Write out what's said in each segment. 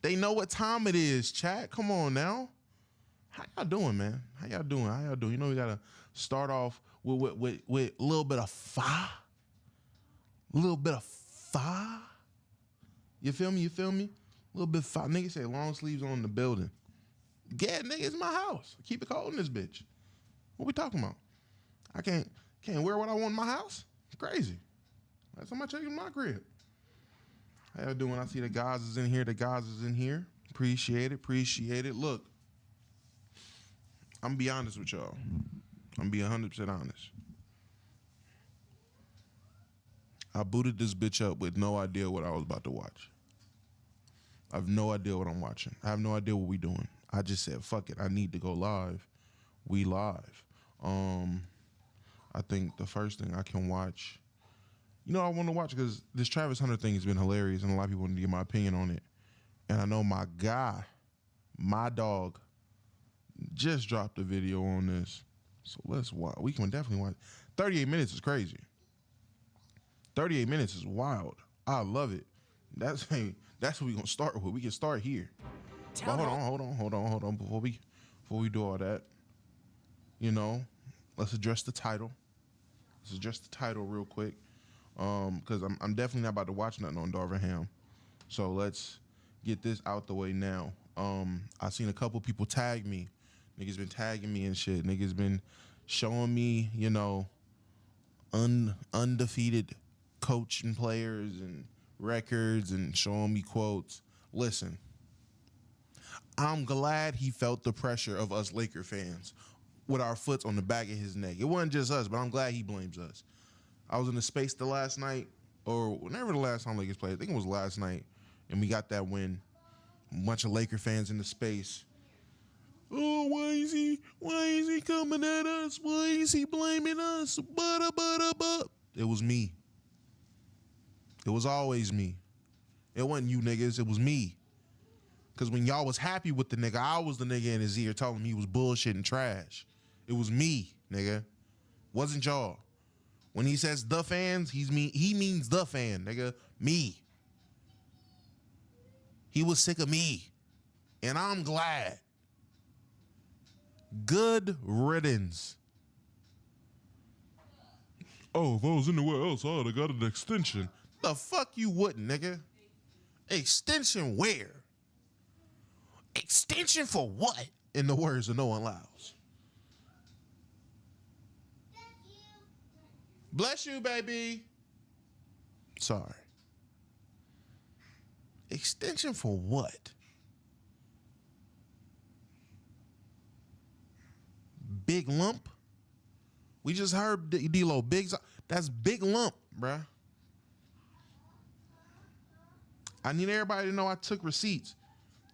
They know what time it is, chat. Come on now. How y'all doing, man? How y'all doing? How y'all doing? You know we gotta start off with a little bit of fire. A little bit of fire. You feel me? You feel me? A little bit of fire. Niggas say long sleeves on the building. Yeah, nigga, it's my house. Keep it cold in this bitch. What we talking about? I can't wear what I want in my house? It's crazy. That's how much I in my crib. How y'all doing? I see the guys is in here. The guys is in here. Appreciate it. Appreciate it. Look, I'm gonna be honest with y'all. I'm gonna be 100% honest. I booted this bitch up with no idea what I was about to watch. I have no idea what I'm watching. I have no idea what we doing. I just said, fuck it. I need to go live. We live. I think the first thing I can watch, you know, I want to watch because this Travis Hunter thing has been hilarious and a lot of people want to get my opinion on it. And I know my guy, my dog, just dropped a video on this. So let's watch. We can definitely watch. 38 minutes is crazy. 38 minutes is wild. I love it. That's what we're gonna start with. We can start here. But hold on. Before we do all that, you know, let's address the title. Let's address the title real quick. Because I'm definitely not about to watch nothing on Darvin Ham. So let's get this out the way now. I seen a couple people tag me. Niggas been tagging me and shit. Niggas been showing me, you know, undefeated coaching players and records and showing me quotes. Listen, I'm glad he felt the pressure of us Laker fans with our foots on the back of his neck. It wasn't just us, but I'm glad he blames us. I was in the space the last night, or whenever the last time Lakers played, I think it was last night, and we got that win. A bunch of Laker fans in the space. Oh, why is he coming at us? Why is he blaming us? It was me. It was always me. It wasn't you niggas, it was me. Because when y'all was happy with the nigga, I was the nigga in his ear telling him he was bullshit and trash. It was me, nigga. Wasn't y'all. When he says the fans, he means the fan, nigga. Me. He was sick of me. And I'm glad. Good riddance. Oh, if I was anywhere else, I would have got an extension. The fuck you wouldn't, nigga. Extension where? Extension for what? In the words of No One Allows. Bless you, baby. Sorry. Extension for what? Big lump? We just heard D-Lo. That's big lump, bruh. I need everybody to know I took receipts.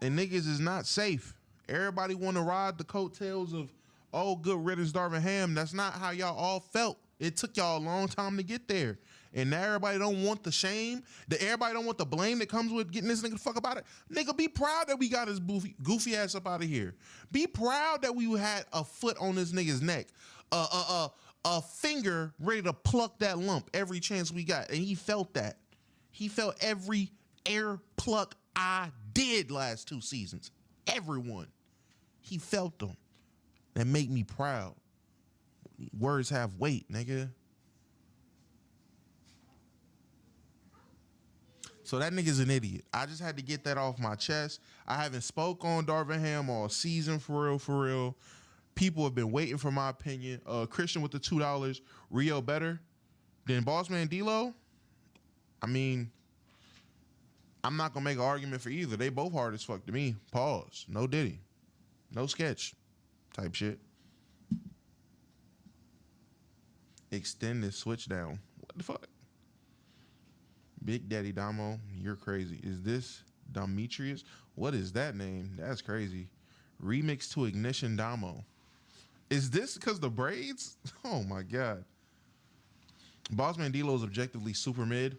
And niggas is not safe. Everybody want to ride the coattails of, oh, good riddance, Darvin Ham. That's not how y'all all felt. It took y'all a long time to get there. And now everybody don't want the shame. Everybody don't want the blame that comes with getting this nigga the fuck about it. Nigga, be proud that we got his goofy ass up out of here. Be proud that we had a foot on this nigga's neck. A finger ready to pluck that lump every chance we got. And he felt that. He felt every air pluck I did last 2 seasons. Everyone. He felt them. That make me proud. Words have weight, nigga. So that nigga's an idiot. I just had to get that off my chest. I haven't spoke on Darvin Ham all season, for real. People have been waiting for my opinion. Christian with the $2. Rio better than Bossman D-Lo? I mean, I'm not gonna make an argument for either. They both hard as fuck to me. Pause. No Diddy. No sketch type shit. Extend this switch down. What the fuck? Big Daddy Damo, you're crazy. Is this Demetrius? What is that name? That's crazy. Remix to Ignition Damo. Is this because the braids? Oh my God. Bossman D-Lo is objectively super mid.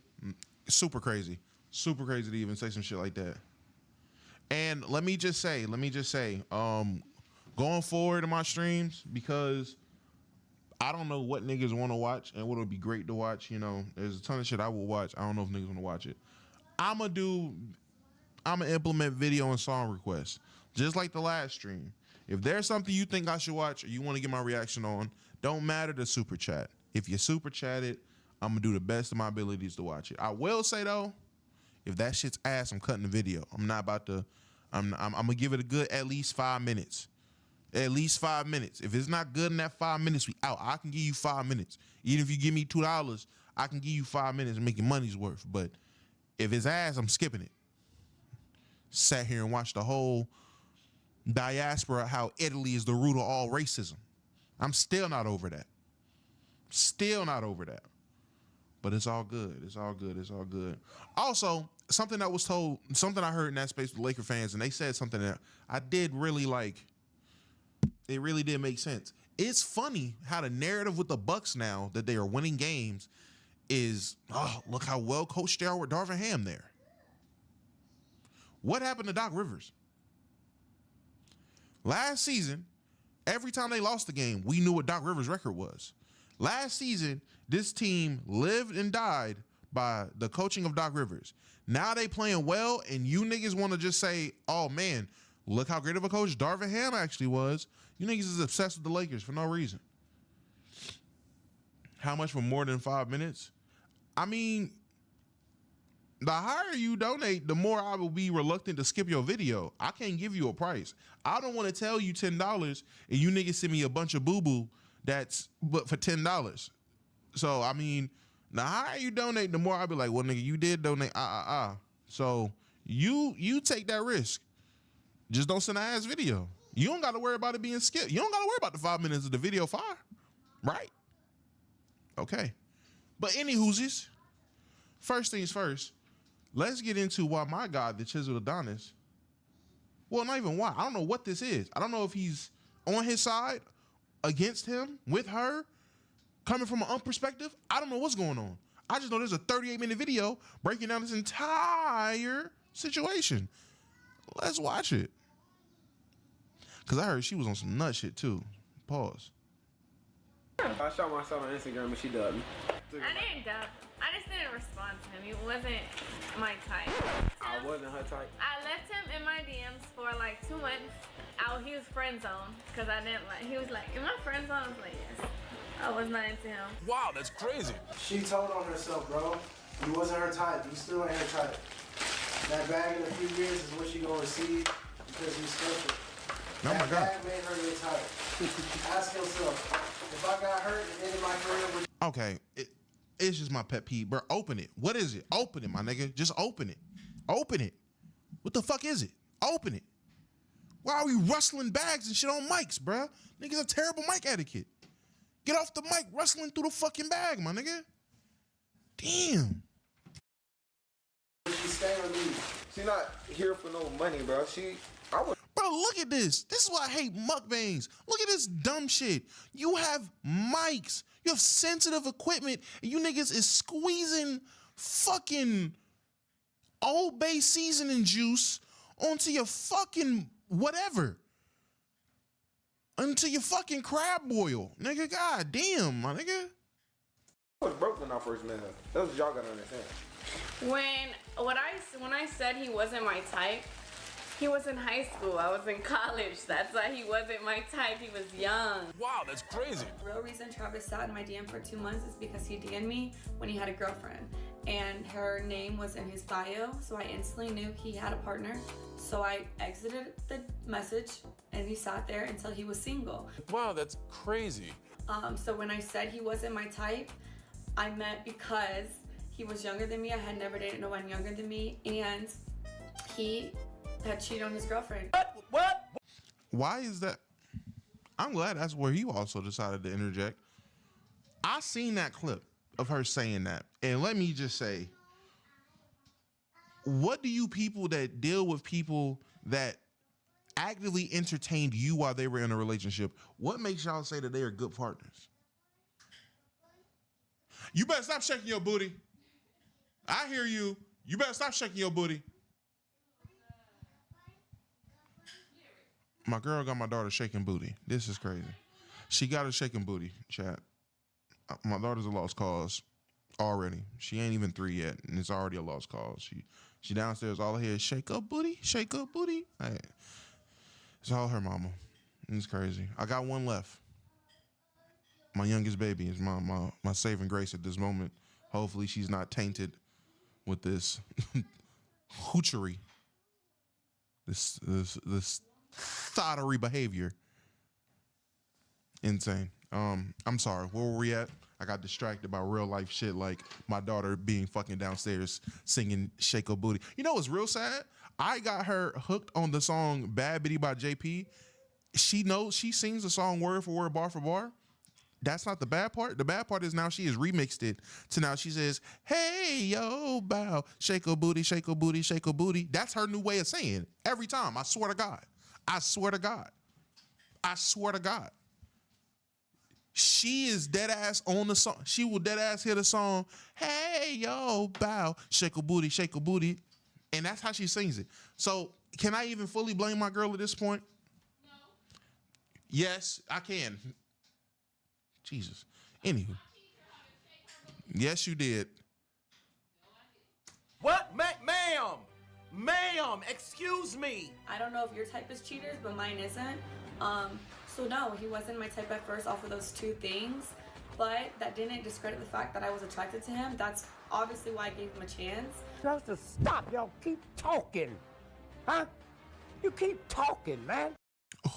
Super crazy. Super crazy to even say some shit like that. And let me just say, going forward in my streams, because I don't know what niggas want to watch and what would be great to watch. You know, there's a ton of shit I will watch. I don't know if niggas want to watch it. I'm going to do I'm going to implement video and song requests, just like the last stream. If there's something you think I should watch or you want to get my reaction on, don't matter the super chat. If you super chat it, I'm going to do the best of my abilities to watch it. I will say, though, if that shit's ass, I'm cutting the video. I'm not about to, I'm going to give it a good at least 5 minutes. At least 5 minutes. If it's not good in that 5 minutes, we out. I can give you 5 minutes. Even if you give me $2, I can give you 5 minutes and make your money's worth. But if it's ass, I'm skipping it. Sat here and watched the whole diaspora, how Italy is the root of all racism. I'm still not over that. Still not over that. But it's all good. It's all good. It's all good. Also, something that was told, something I heard in that space with Laker fans, and they said something that I did really like. It really did make sense. It's funny how the narrative with the Bucks now that they are winning games is, oh, look how well coached they are with Darvin Ham there. What happened to Doc Rivers? Last season, every time they lost the game, we knew what Doc Rivers' record was. Last season, this team lived and died by the coaching of Doc Rivers. Now they playing well, and you niggas want to just say, oh, man, look how great of a coach Darvin Ham actually was. You niggas is obsessed with the Lakers for no reason. How much for more than 5 minutes? I mean, the higher you donate, the more I will be reluctant to skip your video. I can't give you a price. I don't want to tell you $10 and you niggas send me a bunch of boo-boo that's but for $10. So, I mean, the higher you donate, the more I'll be like, well, nigga, you did donate. So you take that risk. Just don't send an ass video. You don't got to worry about it being skipped. You don't got to worry about the 5 minutes of the video fire, right? Okay. But any hoosies, first things first, let's get into why my God, the Chiseled Adonis, well, not even why. I don't know what this is. I don't know if he's on his side, against him, with her, coming from an perspective. I don't know what's going on. I just know there's a 38-minute video breaking down this entire situation. Let's watch it. Because I heard she was on some nut shit, too. Pause. I shot myself on Instagram and she dubbed me. I didn't dub. I just didn't respond to him. He wasn't my type. I wasn't her type. I left him in my DMs for like 2 months. He was friend zoned because I didn't like. He was like, "In my friend zone?" I was like, "Yes." I was not into him. Wow, that's crazy. She told on herself, bro. You wasn't her type. You still ain't her type. That bag in a few years is what she gonna receive because you special. Oh my God. That bag made her your type. Ask yourself, if I got hurt and ended my career with... Okay, it's just my pet peeve, bro. Open it. What is it? Open it, my nigga. Just open it. Open it. What the fuck is it? Open it. Why are we rustling bags and shit on mics, bro? Niggas have terrible mic etiquette. Get off the mic rustling through the fucking bag, my nigga. Damn. She stay on me. She not here for no money, bro. Bro, look at this. This is why I hate mukbangs. Look at this dumb shit. You have mics. You have sensitive equipment. And you niggas is squeezing fucking Old Bay seasoning juice onto your fucking whatever. Onto your fucking crab boil. Nigga, god damn, my nigga. I was broke when I first met her. That's what y'all gotta understand. When I said he wasn't my type, he was in high school. I was in college. That's why he wasn't my type. He was young. Wow, that's crazy. The real reason Travis sat in my DM for 2 months is because he DM'd me when he had a girlfriend. And her name was in his bio, so I instantly knew he had a partner. So I exited the message and he sat there until he was single. Wow, that's crazy. So when I said he wasn't my type, I meant because he was younger than me. I had never dated no one younger than me, and he had cheated on his girlfriend. What? Why is that? I'm glad that's where he also decided to interject. I seen that clip of her saying that. And let me just say, what do you people that deal with people that actively entertained you while they were in a relationship, what makes y'all say that they are good partners? You better stop shaking your booty. I hear you. You better stop shaking your booty. My girl got my daughter shaking booty. This is crazy. She got her shaking booty, chat. My daughter's a lost cause. Already. She ain't even 3 yet, and it's already a lost cause. She downstairs, all I hear is shake up booty, shake up booty. Hey, it's all her mama. It's crazy. I got one left. My youngest baby is my saving grace at this moment. Hopefully she's not tainted with this hoochery, this thottery behavior. Insane. I'm sorry. Where were we at? I got distracted by real life shit, like my daughter being fucking downstairs singing "Shake a Booty." You know what's real sad? I got her hooked on the song "Bad Bitty" by JP. She sings the song word for word, bar for bar. That's not the bad part. The bad part is now she has remixed it to now she says, "Hey yo, bow, shake a booty, shake a booty, shake a booty." That's her new way of saying it every time. I swear to God. I swear to God. I swear to God. She is dead ass on the song. She will dead ass hear the song, "Hey yo, bow, shake a booty, shake a booty," and that's how she sings it. So can I even fully blame my girl at this point? No. Yes, I can. Jesus. Anywho. Yes, you did. What? Ma'am, excuse me. I don't know if your type is cheaters, but mine isn't. So no, he wasn't my type at first off of those 2 things, but that didn't discredit the fact that I was attracted to him. That's obviously why I gave him a chance. Supposed to stop. Y'all keep talking. Huh? You keep talking, man.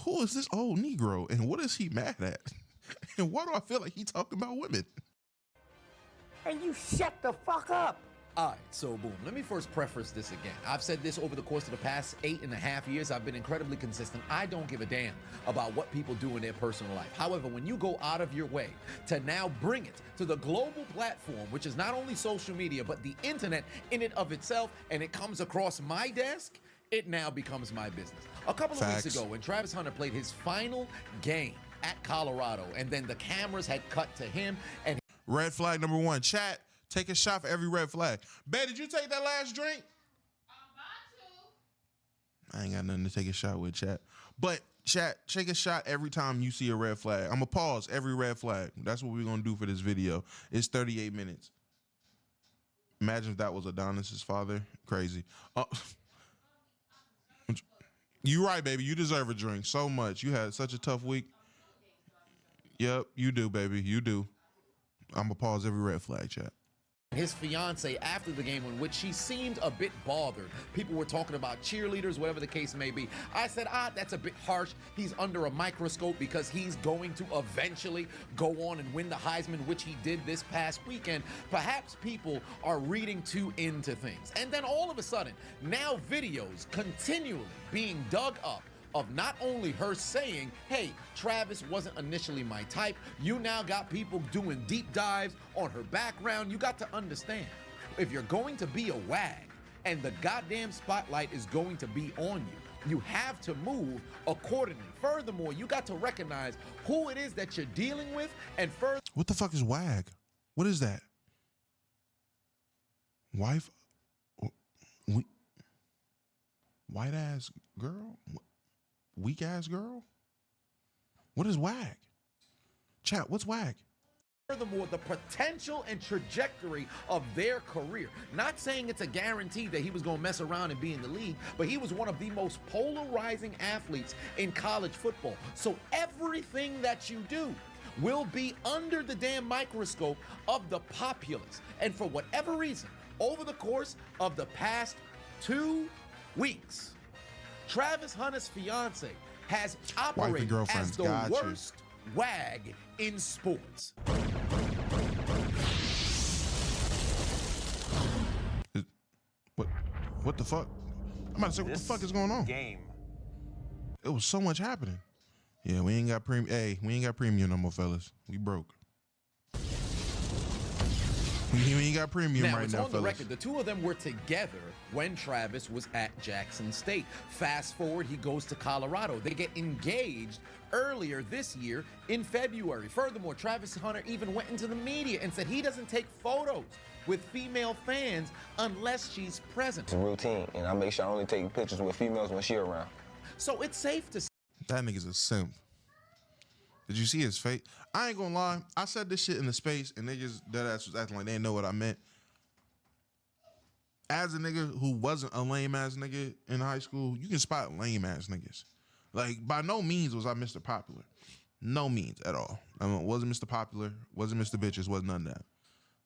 Who is this old Negro and what is he mad at? And why do I feel like he's talking about women? And you shut the fuck up. All right, so boom, let me first preface this again. I've said this over the course of the past 8.5 years. I've been incredibly consistent. I don't give a damn about what people do in their personal life. However, when you go out of your way to now bring it to the global platform, which is not only social media, but the internet in and of itself, and it comes across my desk, it now becomes my business. A couple of weeks ago, when Travis Hunter played his final game at Colorado, and then the cameras had cut to him, and red flag number 1. Chat, take a shot for every red flag. Babe, did you take that last drink? I'm about to. I ain't got nothing to take a shot with, chat. But chat, take a shot every time you see a red flag. I'm gonna pause every red flag. That's what we're gonna do for this video. It's 38 minutes. Imagine if that was Adonis's father. Crazy. You right, baby. You deserve a drink so much. You had such a tough week. Yep, you do, baby. You do. I'm gonna pause every red flag, chat. his fiance after the game, in which she seemed a bit bothered. People were talking about cheerleaders, whatever the case may be. I said, that's a bit harsh. He's under a microscope because he's going to eventually go on and win the Heisman, which he did this past weekend. Perhaps people are reading too into things. And then all of a sudden, now videos continually being dug up of not only her saying, hey, Travis wasn't initially my type. You now got people doing deep dives on her background. You got to understand, if you're going to be a wag and the goddamn spotlight is going to be on you, you have to move accordingly. Furthermore, you got to recognize who it is that you're dealing with, and further— What the fuck is wag? What is that? Wife? White ass girl? Weak ass girl? What is wag? Chat, what's wag? Furthermore, the potential and trajectory of their career. Not saying it's a guarantee that he was going to mess around and be in the league, but he was one of the most polarizing athletes in college football. So everything that you do will be under the damn microscope of the populace. And for whatever reason, over the course of the past 2 weeks, Travis Hunter's fiance has operated as the worst wag in sports. What the fuck? I'm about to say, what the fuck is going on? It was so much happening. Yeah, we ain't got premium. Hey, we ain't got premium no more, fellas. We broke. We ain't got premium now, right it's now, on the fellas. record, the two of them were together when Travis was at Jackson State. Fast forward, he goes to Colorado. They get engaged earlier this year in February. Furthermore, Travis Hunter even went into the media and said he doesn't take photos with female fans unless she's present. It's a routine, and I make sure I only take pictures with females when she's around. So it's safe to say that nigga's a simp. Did you see his face? I ain't gonna lie. I said this shit in the space, and niggas deadass was acting like they didn't know what I meant. As a nigga who wasn't a lame ass nigga in high school, you can spot lame ass niggas. Like, by no means was I Mr. Popular. No means at all. I mean, wasn't Mr. Popular, wasn't Mr. Bitches, wasn't none of that.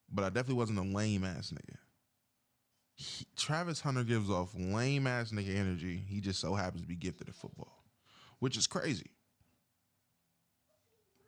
But I definitely wasn't a lame ass nigga. Travis Hunter gives off lame ass nigga energy. He just so happens to be gifted at football, which is crazy.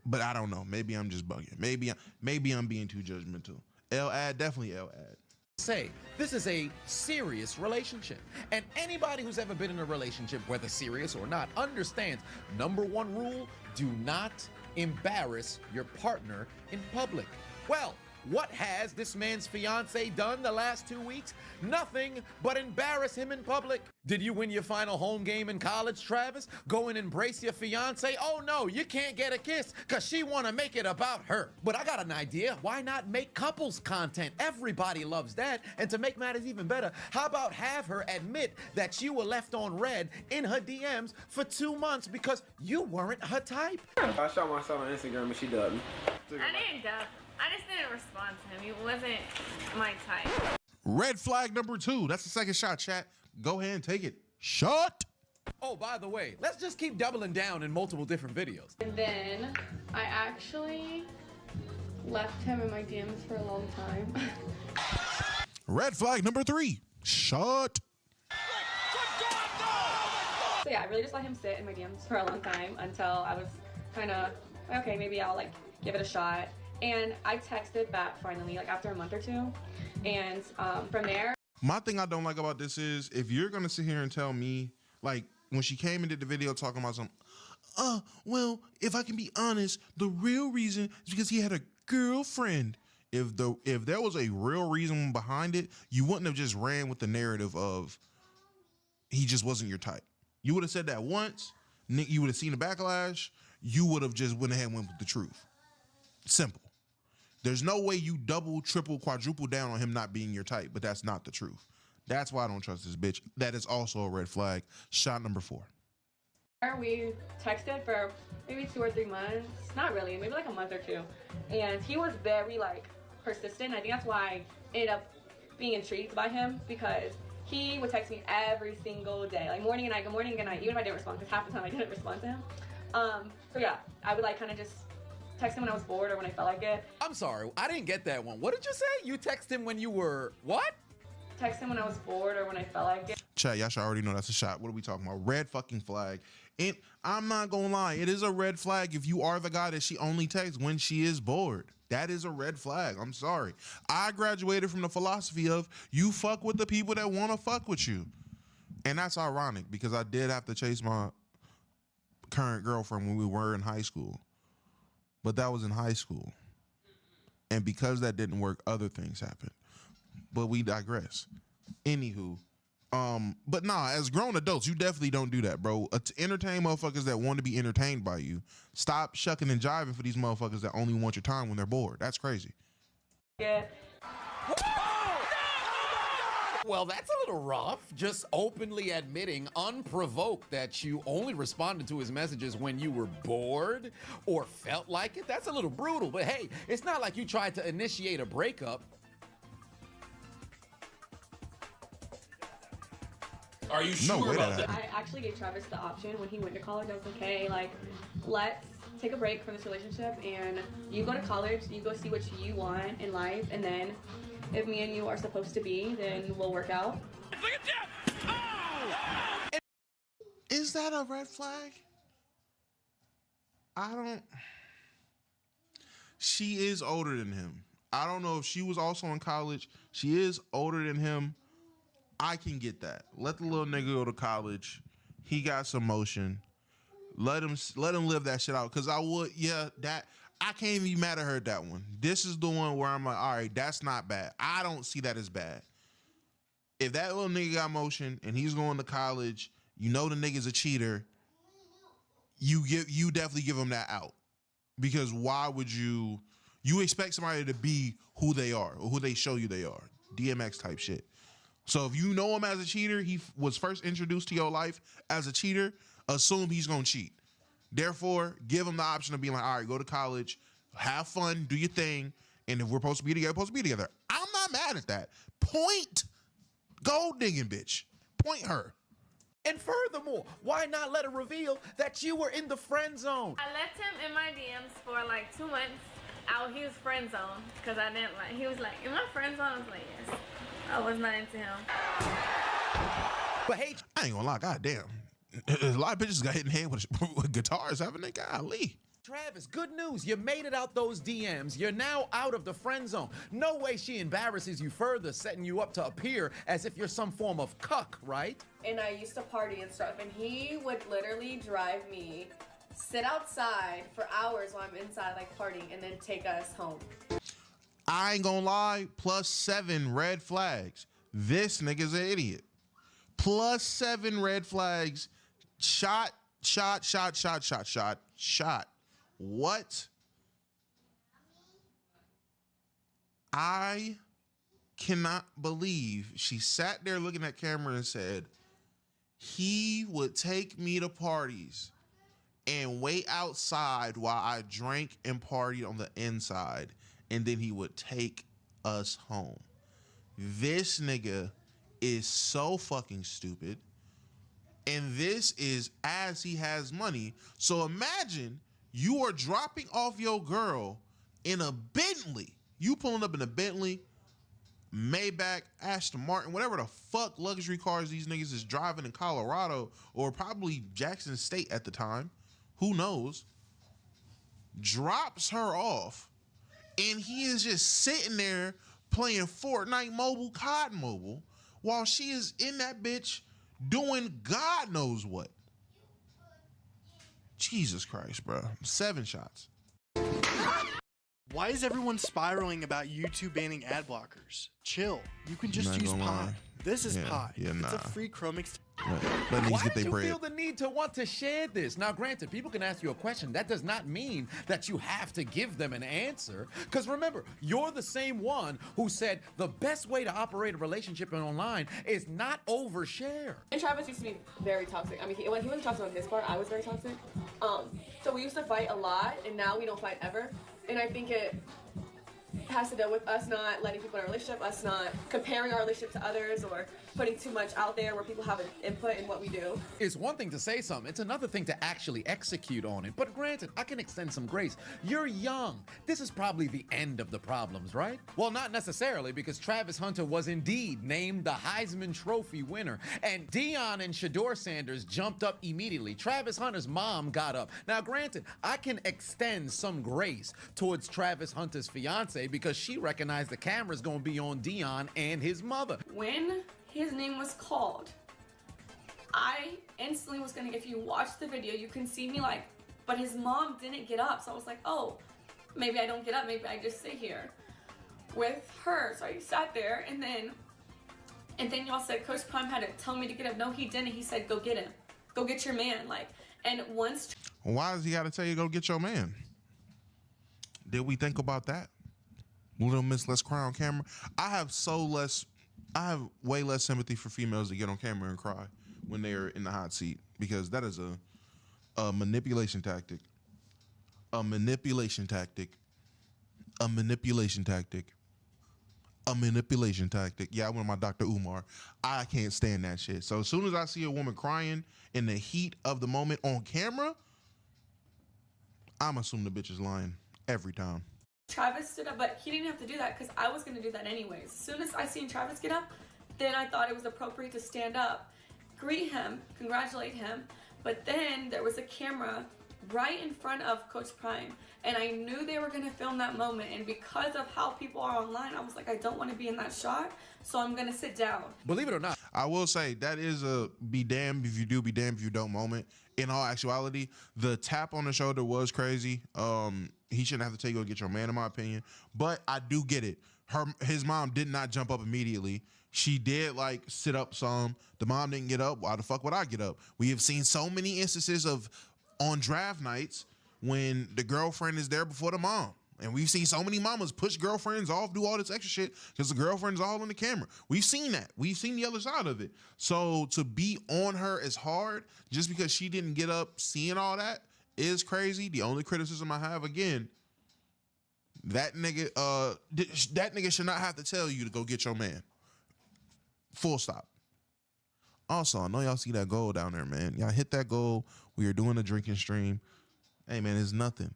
But I don't know. Maybe I'm just bugging. Maybe I'm being too judgmental. L-Ad, definitely L-Ad. Say this is a serious relationship, and anybody who's ever been in a relationship, whether serious or not, understands number one rule: do not embarrass your partner in public. Well, what has this man's fiance done the last 2 weeks? Nothing but embarrass him in public. Did you win your final home game in college, Travis? Go and embrace your fiance? Oh no, you can't get a kiss because she want to make it about her. But I got an idea. Why not make couples content? Everybody loves that. And to make matters even better, how about have her admit that you were left on red in her DMs for 2 months because you weren't her type? I shot myself on Instagram and she dubbed me. I didn't dub. I just didn't respond to him. He wasn't my type. Red flag number 2. That's the second shot, chat. Go ahead and take it. Shot. Oh, by the way, let's just keep doubling down in multiple different videos. And then I actually left him in my DMs for a long time. Red flag number 3. Shot. So yeah, I really just let him sit in my DMs for a long time until I was kind of, okay, maybe I'll like give it a shot. And I texted back finally, like after a month or two. And from there. My thing I don't like about this is if you're going to sit here and tell me, like when she came and did the video talking about some, well, if I can be honest, the real reason is because he had a girlfriend. If there was a real reason behind it, you wouldn't have just ran with the narrative of he just wasn't your type. You would have said that once, you would have seen the backlash, you would have just went ahead and went with the truth. Simple. There's no way you double, triple, quadruple down on him not being your type, but that's not the truth. That's why I don't trust this bitch. That is also a red flag. Shot number 4. We texted for maybe 2 or 3 months. Not really, maybe like a month or 2. And he was very like persistent. I think that's why I ended up being intrigued by him, because he would text me every single day, like morning and night, good morning, good night, even if I didn't respond, because half the time I didn't respond to him. So yeah, I would like kind of just text him when I was bored or when I felt like it. I'm sorry, I didn't get that one. What did you say? You text him when you were what? Text him when I was bored or when I felt like it. Chat, y'all should already know that's a shot. What are we talking about? Red fucking flag. And I'm not gonna lie, it is a red flag if you are the guy that she only texts when she is bored. That is a red flag. I'm sorry. I graduated from the philosophy of you fuck with the people that want to fuck with you. And that's ironic because I did have to chase my current girlfriend when we were in high school. But that was in high school. And because that didn't work, other things happened. But we digress. Anywho, but nah, as grown adults, you definitely don't do that, bro. To entertain motherfuckers that want to be entertained by you, stop shucking and jiving for these motherfuckers that only want your time when they're bored. That's crazy. Yeah. Well, that's a little rough. Just openly admitting, unprovoked, that you only responded to his messages when you were bored or felt like it. That's a little brutal, but hey, it's not like you tried to initiate a breakup. Are you sure about that? I actually gave Travis the option when he went to college. I was like, hey, like, let's take a break from this relationship and you go to college, you go see what you want in life, and then if me and you are supposed to be, then we'll work out. Look at Jeff! Oh! Is that a red flag? She is older than him. I don't know if she was also in college. She is older than him. I can get that. Let the little nigga go to college. He got some motion. Let him live that shit out. Cause I can't even be mad at her at that one. This is the one where I'm like, all right, that's not bad. I don't see that as bad. If that little nigga got motion and he's going to college, you know the nigga's a cheater, you definitely give him that out. Because why would you expect somebody to be who they are or who they show you they are? DMX type shit. So if you know him as a cheater, he was first introduced to your life as a cheater, assume he's gonna cheat. Therefore, give them the option of being like, all right, go to college, have fun, do your thing, and if we're supposed to be together, we're supposed to be together. I'm not mad at that. Point gold digging bitch. Point her. And furthermore, why not let her reveal that you were in the friend zone? I left him in my DMs for like 2 months. He was friend zone because I didn't like. He was like, "In my friend zone," I was like, "Yes." I was not into him. But hey, I ain't gonna lie, goddamn. A lot of bitches got hit in the head with guitars, haven't they? Golly. Travis, good news. You made it out those DMs. You're now out of the friend zone. No way she embarrasses you further, setting you up to appear as if you're some form of cuck, right? And I used to party and stuff, and he would literally drive me, sit outside for hours while I'm inside, like partying, and then take us home. I ain't gonna lie, +7 red flags. This nigga's an idiot. +7 red flags. Shot. What? I cannot believe she sat there looking at camera and said, he would take me to parties and wait outside while I drank and partied on the inside, and then he would take us home. This nigga is so fucking stupid, and this is as he has money. So imagine you are dropping off your girl in a Bentley. You pulling up in a Bentley, Maybach, Aston Martin, whatever the fuck luxury cars these niggas is driving in Colorado, or probably Jackson State at the time. Who knows? Drops her off, and he is just sitting there playing Fortnite Mobile, COD Mobile, while she is in that bitch doing God knows what. Jesus Christ, bro. 7 shots. Why is everyone spiraling about YouTube banning ad blockers? Chill. You can just use Pi. This is Pi. It's a free Chrome extension. Why did you feel the need to want to share this? Now, granted, people can ask you a question. That does not mean that you have to give them an answer. Because remember, you're the same one who said the best way to operate a relationship online is not overshare. And Travis used to be very toxic. I mean, he wasn't toxic on his part. I was very toxic. So we used to fight a lot, and now we don't fight ever. And I think it has to do with us not letting people in our relationship, us not comparing our relationship to others or putting too much out there where people have an input in what we do. It's one thing to say something, it's another thing to actually execute on it. But granted, I can extend some grace. You're young. This is probably the end of the problems, right? Well, not necessarily, because Travis Hunter was indeed named the Heisman Trophy winner, and Deion and Shador Sanders jumped up immediately. Travis Hunter's mom got up. Now, granted, I can extend some grace towards Travis Hunter's fiance because she recognized the camera's gonna be on Deion and his mother. When his name was called, I instantly was gonna, if you watch the video, you can see me like, but his mom didn't get up. So I was like, oh, maybe I don't get up. Maybe I just sit here with her. So I sat there, and then y'all said Coach Prime had to tell me to get up. No, he didn't. He said, go get him. Go get your man. Like, and once. Why does he got to tell you to go get your man? Did we think about that? Little Miss Let's Cry on camera. I have way less sympathy for females that get on camera and cry when they're in the hot seat, because that is a manipulation tactic. A manipulation tactic. A manipulation tactic. A manipulation tactic. Yeah, I went to my Dr. Umar. I can't stand that shit. So as soon as I see a woman crying in the heat of the moment on camera, I'm assuming the bitch is lying every time. Travis stood up, but he didn't have to do that because I was going to do that anyways. As soon as I seen Travis get up, then I thought it was appropriate to stand up, greet him, congratulate him. But then there was a camera right in front of Coach Prime, and I knew they were going to film that moment. And because of how people are online, I was like, I don't want to be in that shot, so I'm going to sit down. Believe it or not, I will say that is a be damned if you do, be damned if you don't moment. In all actuality, the tap on the shoulder was crazy. He shouldn't have to tell you to go get your man, in my opinion. But I do get it. His mom did not jump up immediately. She did like sit up some. The mom didn't get up. Why the fuck would I get up? We have seen so many instances of on draft nights when the girlfriend is there before the mom. And we've seen so many mamas push girlfriends off, do all this extra shit because the girlfriend's all on the camera. We've seen that. We've seen the other side of it. So to be on her is hard just because she didn't get up seeing all that is crazy. The only criticism I have, again, that nigga should not have to tell you to go get your man. Full stop. Also, I know y'all see that goal down there, man. Y'all hit that goal. We are doing a drinking stream. Hey, man, it's nothing.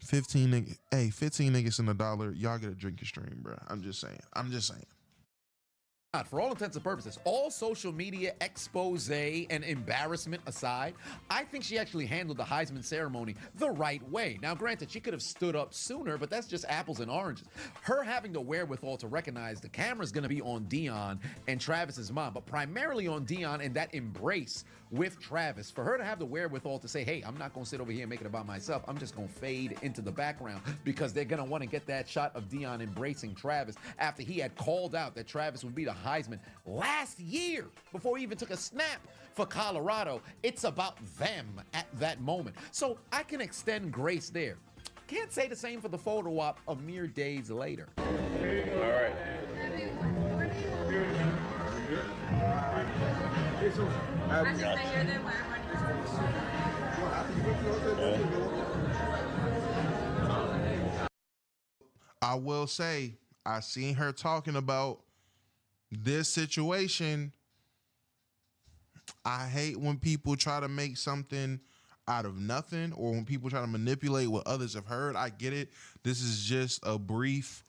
15 niggas in $1. Y'all get a drinking stream, bro. I'm just saying. For all intents and purposes, all social media expose and embarrassment aside, I think she actually handled the Heisman ceremony the right way. Now, granted, she could have stood up sooner, but that's just apples and oranges. Her having the wherewithal to recognize the camera's going to be on Dion and Travis's mom, but primarily on Dion and that embrace with Travis. For her to have the wherewithal to say, hey, I'm not going to sit over here and make it about myself. I'm just going to fade into the background because they're going to want to get that shot of Dion embracing Travis after he had called out that Travis would be the Heisman last year before he even took a snap for Colorado. It's about them at that moment. So I can extend grace there. Can't say the same for the photo op a mere days later. All right. I just I hear them I will say, I seen her talking about this situation. I hate when people try to make something out of nothing, or when people try to manipulate what others have heard. I get it. This is just a brief,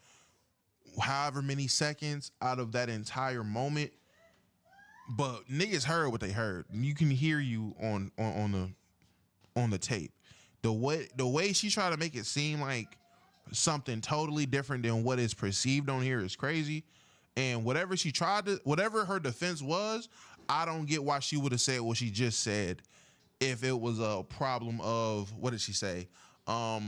however many seconds out of that entire moment. But niggas heard what they heard. You can hear you on the tape. The way she tried to make it seem like something totally different than what is perceived on here is crazy. And whatever her defense was, I don't get why she would have said what she just said if it was a problem of, what did she say? Other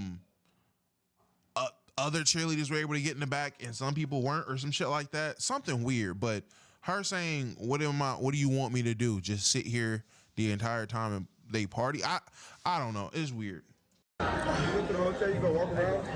cheerleaders were able to get in the back and some people weren't, or some shit like that. Something weird. But her saying, what do you want me to do? Just sit here the entire time and they party? I don't know. It's weird. You go to the hotel, you go walk around.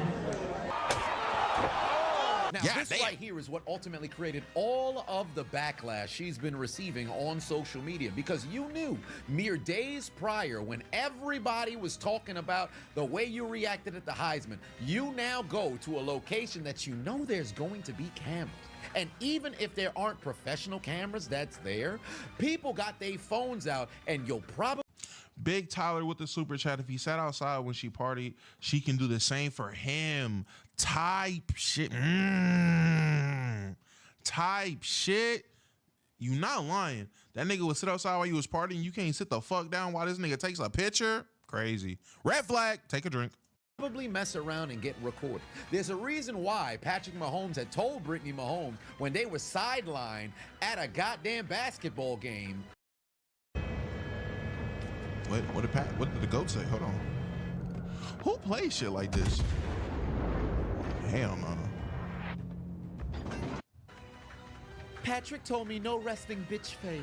Now, this right here is what ultimately created all of the backlash she's been receiving on social media, because you knew mere days prior, when everybody was talking about the way you reacted at the Heisman, you now go to a location that you know there's going to be cameras. And even if there aren't professional cameras that's there, people got their phones out, and you'll probably... Big Tyler with the super chat. If he sat outside when she partied, she can do the same for him. Type shit. Type shit. You not lying. That nigga would sit outside while you was partying. You can't sit the fuck down while this nigga takes a picture. Crazy. Red flag. Take a drink. Probably mess around and get recorded. There's a reason why Patrick Mahomes had told Brittany Mahomes when they were sidelined at a goddamn basketball game. What did the GOAT say? Hold on. Who plays shit like this? Hell no. Patrick told me no resting bitch face.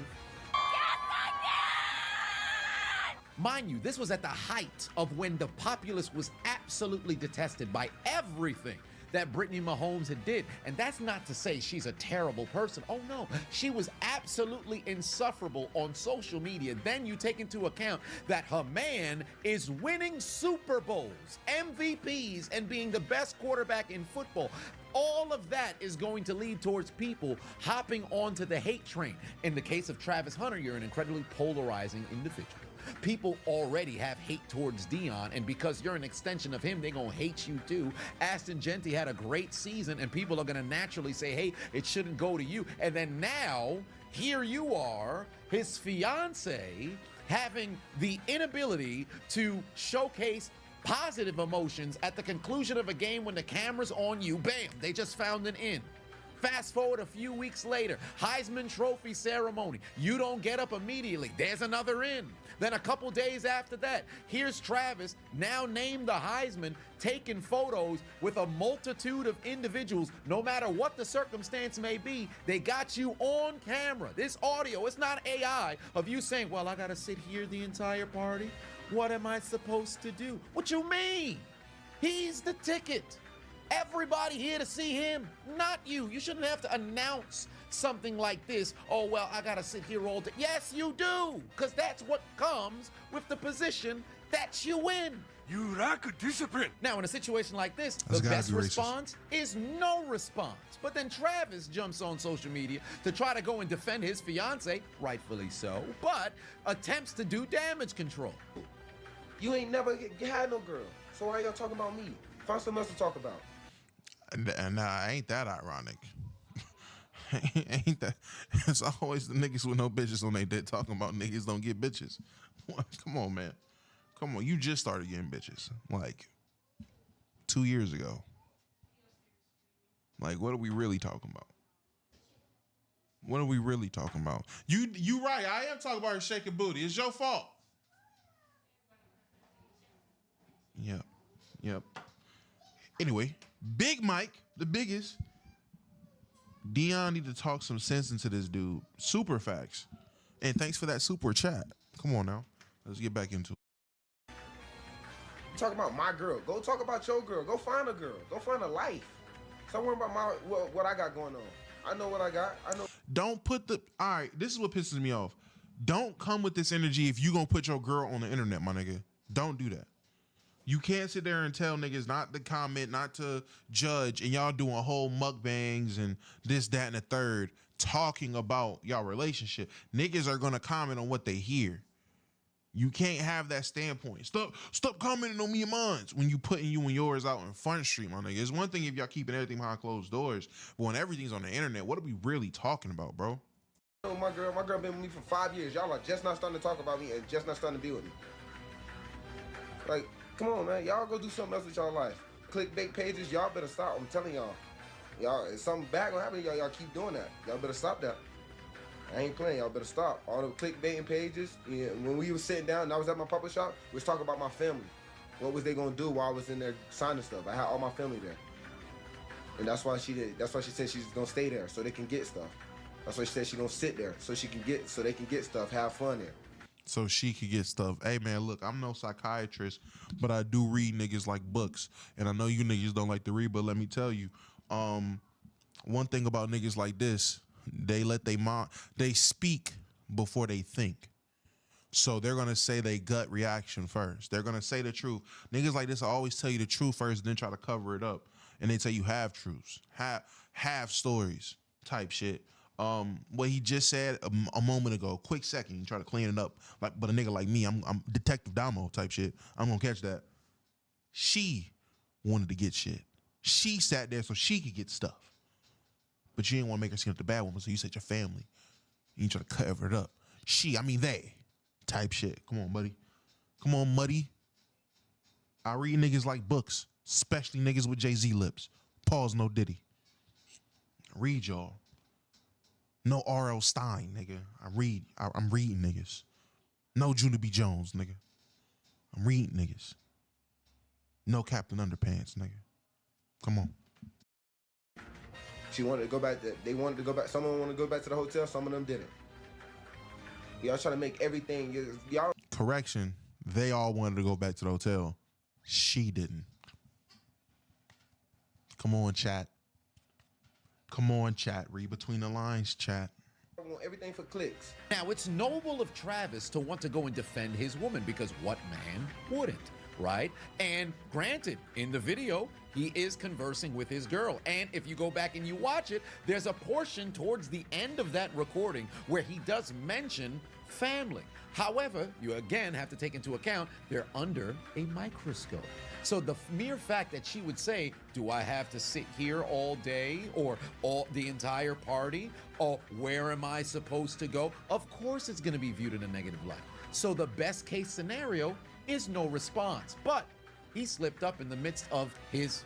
Mind you, this was at the height of when the populace was absolutely detested by everything that Brittany Mahomes had did. And that's not to say she's a terrible person. Oh no, she was absolutely insufferable on social media. Then you take into account that her man is winning Super Bowls, MVPs, and being the best quarterback in football. All of that is going to lead towards people hopping onto the hate train. In the case of Travis Hunter, you're an incredibly polarizing individual. People already have hate towards Dion, and because you're an extension of him, they're gonna hate you too. Aston Genty had a great season, and people are gonna naturally say, hey, it shouldn't go to you. And then now, here you are, his fiance, having the inability to showcase positive emotions at the conclusion of a game when the camera's on you. Bam, they just found an in. Fast forward a few weeks later, Heisman Trophy ceremony. You don't get up immediately. There's another in. Then a couple days after that, here's Travis, now named the Heisman, taking photos with a multitude of individuals. No matter what the circumstance may be, they got you on camera. This audio, it's not AI of you saying, well, I gotta sit here the entire party. What am I supposed to do? What you mean? He's the ticket. Everybody here to see him, not you. You shouldn't have to announce something like this. Oh, well, I gotta sit here all day. Yes, you do, because that's what comes with the position That's your win. You lack discipline. Now, in a situation like this, That's the gotta best be racist. response is no response. But then Travis jumps on social media to try to go and defend his fiance, rightfully so, but attempts to do damage control. You ain't never had no girl, so why y'all talking about me? Find something else to talk about. Nah, ain't that ironic? Ain't that? It's always the niggas with no bitches on their dick talking about niggas don't get bitches. Come on, man. Come on. You just started getting bitches like 2 years ago. Like, what are we really talking about? What are we really talking about? You right. I am talking about her shaking booty. It's your fault. Yep. Anyway, Big Mike, the biggest. Dion need to talk some sense into this dude. Super facts. And thanks for that super chat. Come on now. Let's get back into it. Talk about my girl. Go talk about your girl. Go find a girl. Go find a life. Stop worrying about what I got going on. I know what I got. I know. Don't put the... All right, this is what pisses me off. Don't come with this energy if you gonna put your girl on the internet, my nigga. Don't do that. You can't sit there and tell niggas not to comment, not to judge, and y'all doing whole mukbangs and this, that, and the third talking about y'all relationship. Niggas are gonna comment on what they hear. You can't have that standpoint. Stop commenting on me and mine when you putting you and yours out in Front Street, my nigga. It's one thing if y'all keeping everything behind closed doors, but when everything's on the internet, what are we really talking about, bro? My girl been with me for 5 years. Y'all are just not starting to talk about me and just not starting to be with me. Like, come on, man. Y'all go do something else with y'all life. Clickbait pages, y'all better stop. I'm telling y'all. Y'all, if something bad gonna happen to y'all, y'all keep doing that. Y'all better stop that. I ain't playing. Y'all better stop. All the clickbaiting pages. Yeah, when we was sitting down and I was at my puppet shop, we was talking about my family. What was they gonna do while I was in there signing stuff? I had all my family there. And that's why she did. That's why she said she's gonna stay there so they can get stuff. That's why she said she's gonna sit there so they can get stuff, have fun there. So she could get stuff. Hey man, look, I'm no psychiatrist, but I do read niggas like books. And I know you niggas don't like to read, but let me tell you, one thing about niggas like this, they speak before they think. So they're gonna say they gut reaction first. They're gonna say the truth. Niggas like this always tell you the truth first, then try to cover it up. And they tell you half truths, half stories type shit. What he just said a moment ago, quick second, you try to clean it up. But a nigga like me, I'm Detective Damo type shit. I'm gonna catch that. She wanted to get shit. She sat there so she could get stuff. But you didn't want to make her seem like the bad woman, so you said your family. You try to cover it up. They type shit. Come on, buddy. Come on, muddy. I read niggas like books, especially niggas with Jay-Z lips. Pause, no Diddy. Read y'all. No R.L. Stein, nigga. I'm reading niggas. No Judah B. Jones, nigga. I'm reading niggas. No Captain Underpants, nigga. Come on. She wanted to go back. They wanted to go back. Someone wanted to go back to the hotel. Some of them didn't. Y'all trying to make everything. Y'all. Correction. They all wanted to go back to the hotel. She didn't. Come on, chat. Come on, chat. Read between the lines, chat. I want everything for clicks. Now, it's noble of Travis to want to go and defend his woman because what man wouldn't, right? And granted, in the video, he is conversing with his girl. And if you go back and you watch it, there's a portion towards the end of that recording where he does mention family. However, you again have to take into account they're under a microscope. So the mere fact that she would say, do I have to sit here all day or the entire party? Or where am I supposed to go? Of course it's going to be viewed in a negative light. So the best case scenario is no response. But he slipped up in the midst of his,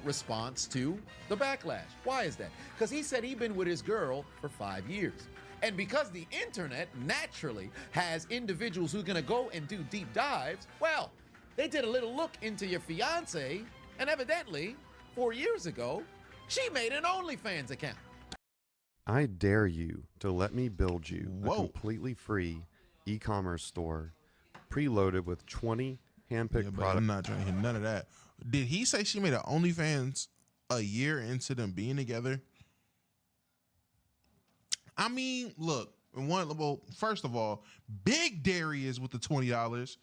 response to the backlash. Why is that? Because he said he'd been with his girl for 5 years. And because the internet naturally has individuals who are going to go and do deep dives, well, they did a little look into your fiance, and evidently, 4 years ago, she made an OnlyFans account. I dare you to let me build you a completely free e-commerce store preloaded with 20 handpicked products. I'm not trying to hear none of that. Did he say she made an OnlyFans a year into them being together? I mean, look, first of all, Big Darius with the $20.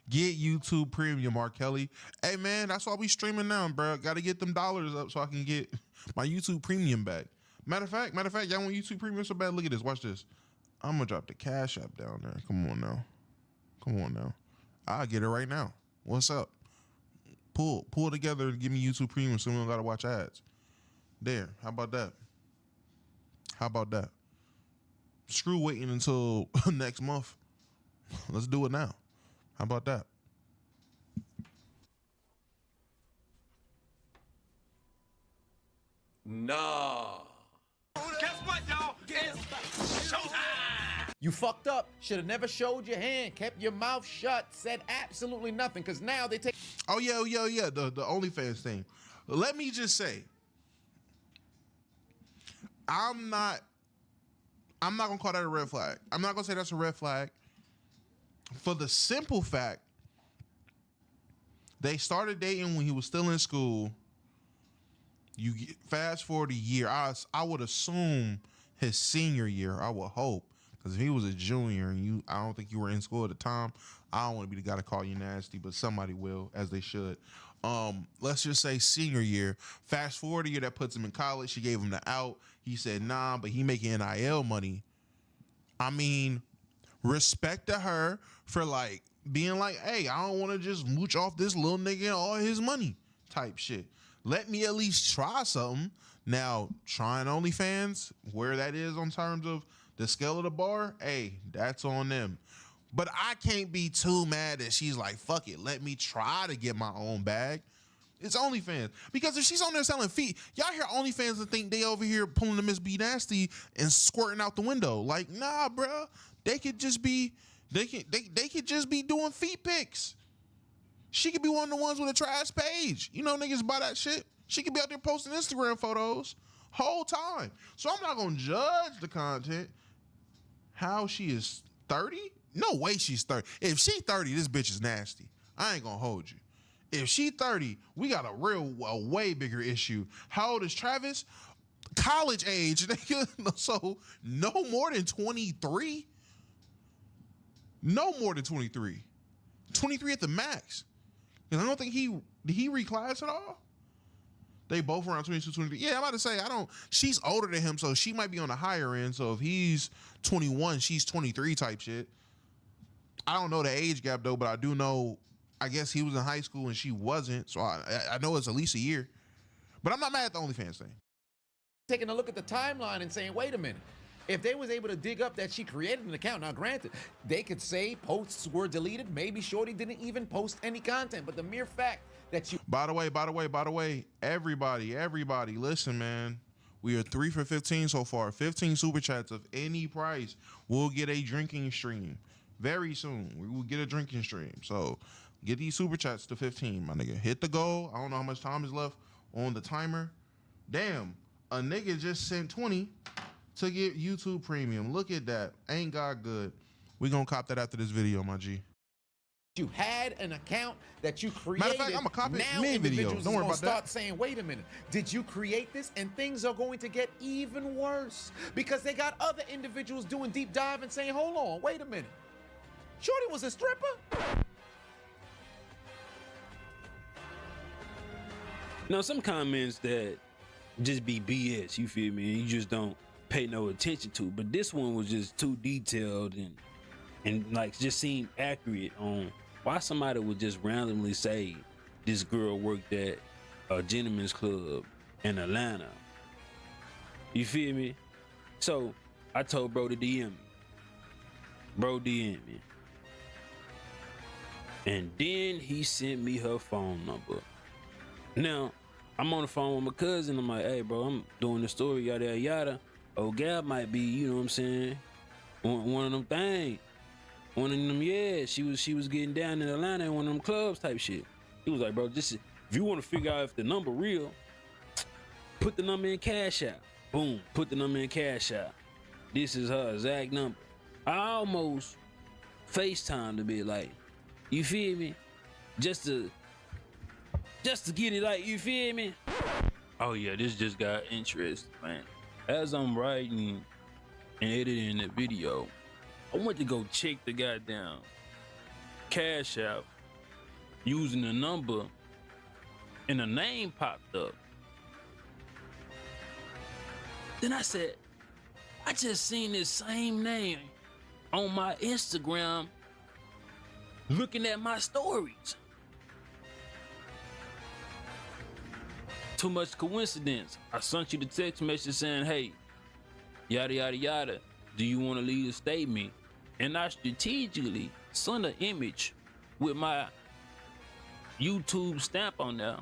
Get YouTube Premium, R. Kelly. Hey, man, that's why we streaming now, bro. Got to get them dollars up so I can get my YouTube Premium back. Matter of fact, y'all want YouTube Premium so bad? Look at this. Watch this. I'm going to drop the Cash App down there. Come on now. I'll get it right now. What's up? Pull together and give me YouTube Premium so we don't got to watch ads. There. How about that? Screw waiting until next month. Let's do it now. How about that? Nah. Guess what, y'all? It's showtime. You fucked up. Should have never showed your hand, kept your mouth shut, said absolutely nothing, because now they take... Oh, yeah, the OnlyFans thing. Let me just say, I'm not gonna call that a red flag. I'm not gonna say that's a red flag for the simple fact they started dating when he was still in school. You fast forward a year, I would assume his senior year. I would hope, because if he was a junior and I don't think you were in school at the time. I don't want to be the guy to call you nasty, but somebody will, as they should. Let's just say senior year. Fast forward a year, that puts him in college. She gave him the out. He said, nah, but he making NIL money. I mean, respect to her for like being like, hey, I don't want to just mooch off this little nigga and all his money type shit. Let me at least try something. Now, trying OnlyFans, where that is on terms of the scale of the bar, hey, that's on them. But I can't be too mad that she's like, fuck it, let me try to get my own bag. It's OnlyFans. Because if she's on there selling feet, y'all hear OnlyFans and think they over here pulling the Miss B Nasty and squirting out the window. Like, nah, bro. They could just be, they could just be doing feet pics. She could be one of the ones with a trash page. You know, niggas buy that shit. She could be out there posting Instagram photos whole time. So I'm not gonna judge the content. How she is 30? No way she's 30. If she 30, this bitch is nasty. I ain't gonna hold you. If she 30, we got a way bigger issue. How old is Travis? College age. So no more than 23. No more than 23. 23 at the max. And I don't think did he reclass at all? They both around 22, 23. Yeah, I'm about to say, she's older than him, so she might be on the higher end. So if he's 21, she's 23 type shit. I don't know the age gap though, but I do know, I guess he was in high school and she wasn't. So I know it's at least a year. But I'm not mad at the OnlyFans thing. Taking a look at the timeline and saying, wait a minute. If they was able to dig up that she created an account, now granted, they could say posts were deleted. Maybe Shorty didn't even post any content, but the mere fact that you... By the way, everybody, listen, man. We are 3 for 15 so far. 15 super chats of any price. We'll get a drinking stream very soon. We will get a drinking stream. So get these super chats to 15, my nigga. Hit the goal. I don't know how much time is left on the timer. Damn, a nigga just sent 20 to get YouTube Premium. Look at that. Ain't God good. We gonna cop that after this video, my G. You had an account that you created. Matter of fact, I'm gonna copy now me video. Don't worry about start that. Saying, wait a minute, did you create this? And things are going to get even worse because they got other individuals doing deep dive and saying, hold on, wait a minute. Shorty was a stripper? Now, some comments that just be BS, you feel me? And you just don't pay no attention to. But this one was just too detailed and like just seemed accurate on why somebody would just randomly say this girl worked at a gentleman's club in Atlanta. You feel me? So I told bro to DM me. Bro DM me. And then he sent me her phone number. Now, I'm on the phone with my cousin. I'm like, hey, bro, I'm doing the story, yada, yada, yada. Oh, Gab might be, you know what I'm saying, one of them things. One of them, yeah, she was getting down in Atlanta in one of them clubs type shit. He was like, bro, if you want to figure out if the number real, put the number in Cash App. Boom, put the number in Cash App. This is her exact number. I almost FaceTime to be like, you feel me? Just to get it like, you feel me? Oh yeah, this just got interest, man. As I'm writing and editing the video, I went to go check the goddamn Cash App using the number and a name popped up. Then I said, I just seen this same name on my Instagram looking at my stories. Too much coincidence. I sent you the text message saying, hey, yada, yada, yada, do you want to leave a statement? And I strategically sent an image with my YouTube stamp on there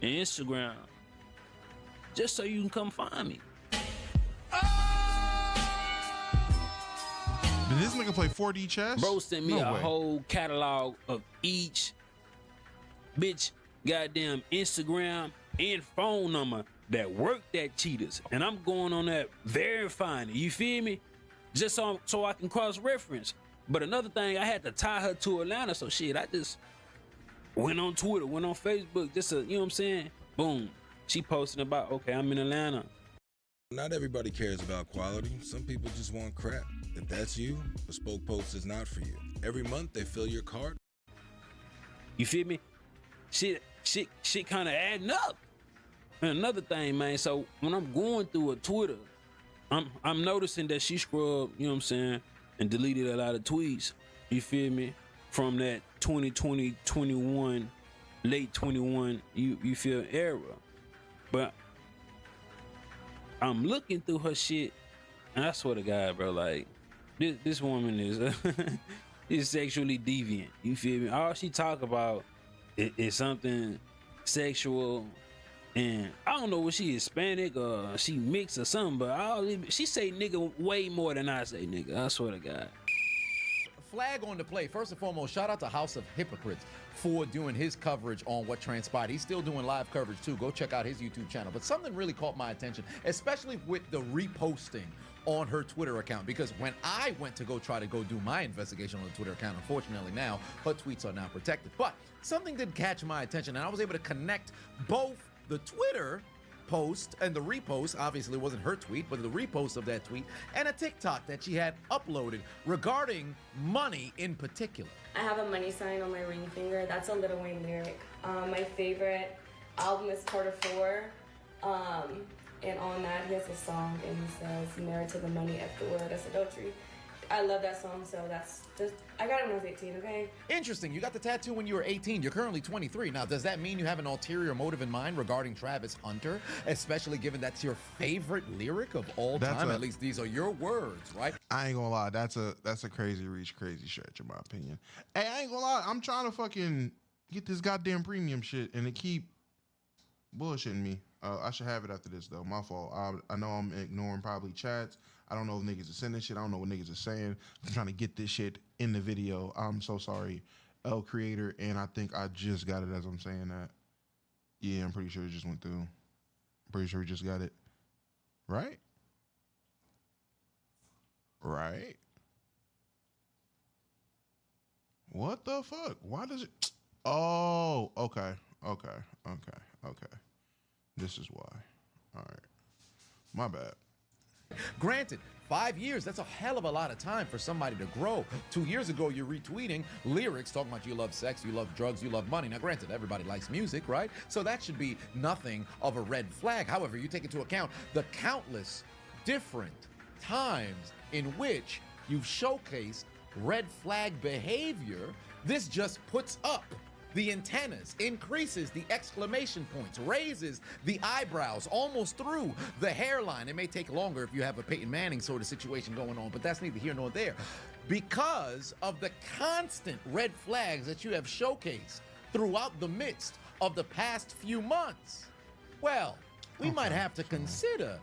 and Instagram, just so you can come find me. Did this nigga play 4D chess? Bro sent me a whole catalog of each bitch goddamn Instagram and phone number that worked at Cheetahs. And I'm going on that verifying it, you feel me? Just so I can cross-reference. But another thing, I had to tie her to Atlanta, so shit, I just went on Twitter, went on Facebook, just you know what I'm saying? Boom. She posting about, okay, I'm in Atlanta. Not everybody cares about quality. Some people just want crap. If that's you, Bespoke Post is not for you. Every month they fill your cart. You feel me? Shit kind of adding up. And another thing, man, so when I'm going through a Twitter, I'm noticing that she scrubbed, you know what I'm saying, and deleted a lot of tweets, you feel me, from that 2020, 21, late 21, you feel, era. But I'm looking through her shit, and I swear to God, bro, like, this woman is sexually deviant, you feel me? All she talk about is something sexual, and I don't know what she Hispanic or she mixed or something, but she say nigga way more than I say nigga, I swear to God. Flag on the play. First and foremost, shout out to House of Hypocrites for doing his coverage on what transpired. He's still doing live coverage too. Go check out his YouTube channel. But something really caught my attention, especially with the reposting on her Twitter account, because when I went to try to do my investigation on the Twitter account, unfortunately now her tweets are now protected. But something did catch my attention, and I was able to connect both the Twitter post and the repost, obviously it wasn't her tweet, but the repost of that tweet, and a TikTok that she had uploaded regarding money in particular. I have a money sign on my ring finger. That's a Lil Wayne lyric. My favorite album is Carter 4. And on that, he has a song, and he says, married to the money, F the word, that's adultery. I love that song, so that's just, I got it when I was 18, okay? Interesting, you got the tattoo when you were 18, you're currently 23. Now, does that mean you have an ulterior motive in mind regarding Travis Hunter, especially given that's your favorite lyric of all time? At least these are your words, right? I ain't gonna lie, that's a crazy reach, crazy stretch in my opinion. Hey, I ain't gonna lie, I'm trying to fucking get this goddamn premium shit, and it keep bullshitting me. I should have it after this though. My fault. I know I'm ignoring probably chats. I don't know if niggas are sending shit. I don't know what niggas are saying. I'm trying to get this shit in the video. I'm so sorry, L Creator, and I think I just got it as I'm saying that. Yeah, I'm pretty sure it just went through. I'm pretty sure we just got it. Right? Right? What the fuck? Why does it? Oh, okay. This is why. All right. My bad. Granted, 5 years, that's a hell of a lot of time for somebody to grow. 2 years ago, you're retweeting lyrics talking about you love sex, you love drugs, you love money. Now, granted, everybody likes music, right? So that should be nothing of a red flag. However, you take into account the countless different times in which you've showcased red flag behavior. This just puts up the antennas, increases the exclamation points, raises the eyebrows almost through the hairline. It may take longer if you have a Peyton Manning sort of situation going on, but that's neither here nor there. Because of the constant red flags that you have showcased throughout the midst of the past few months, well, we might have to consider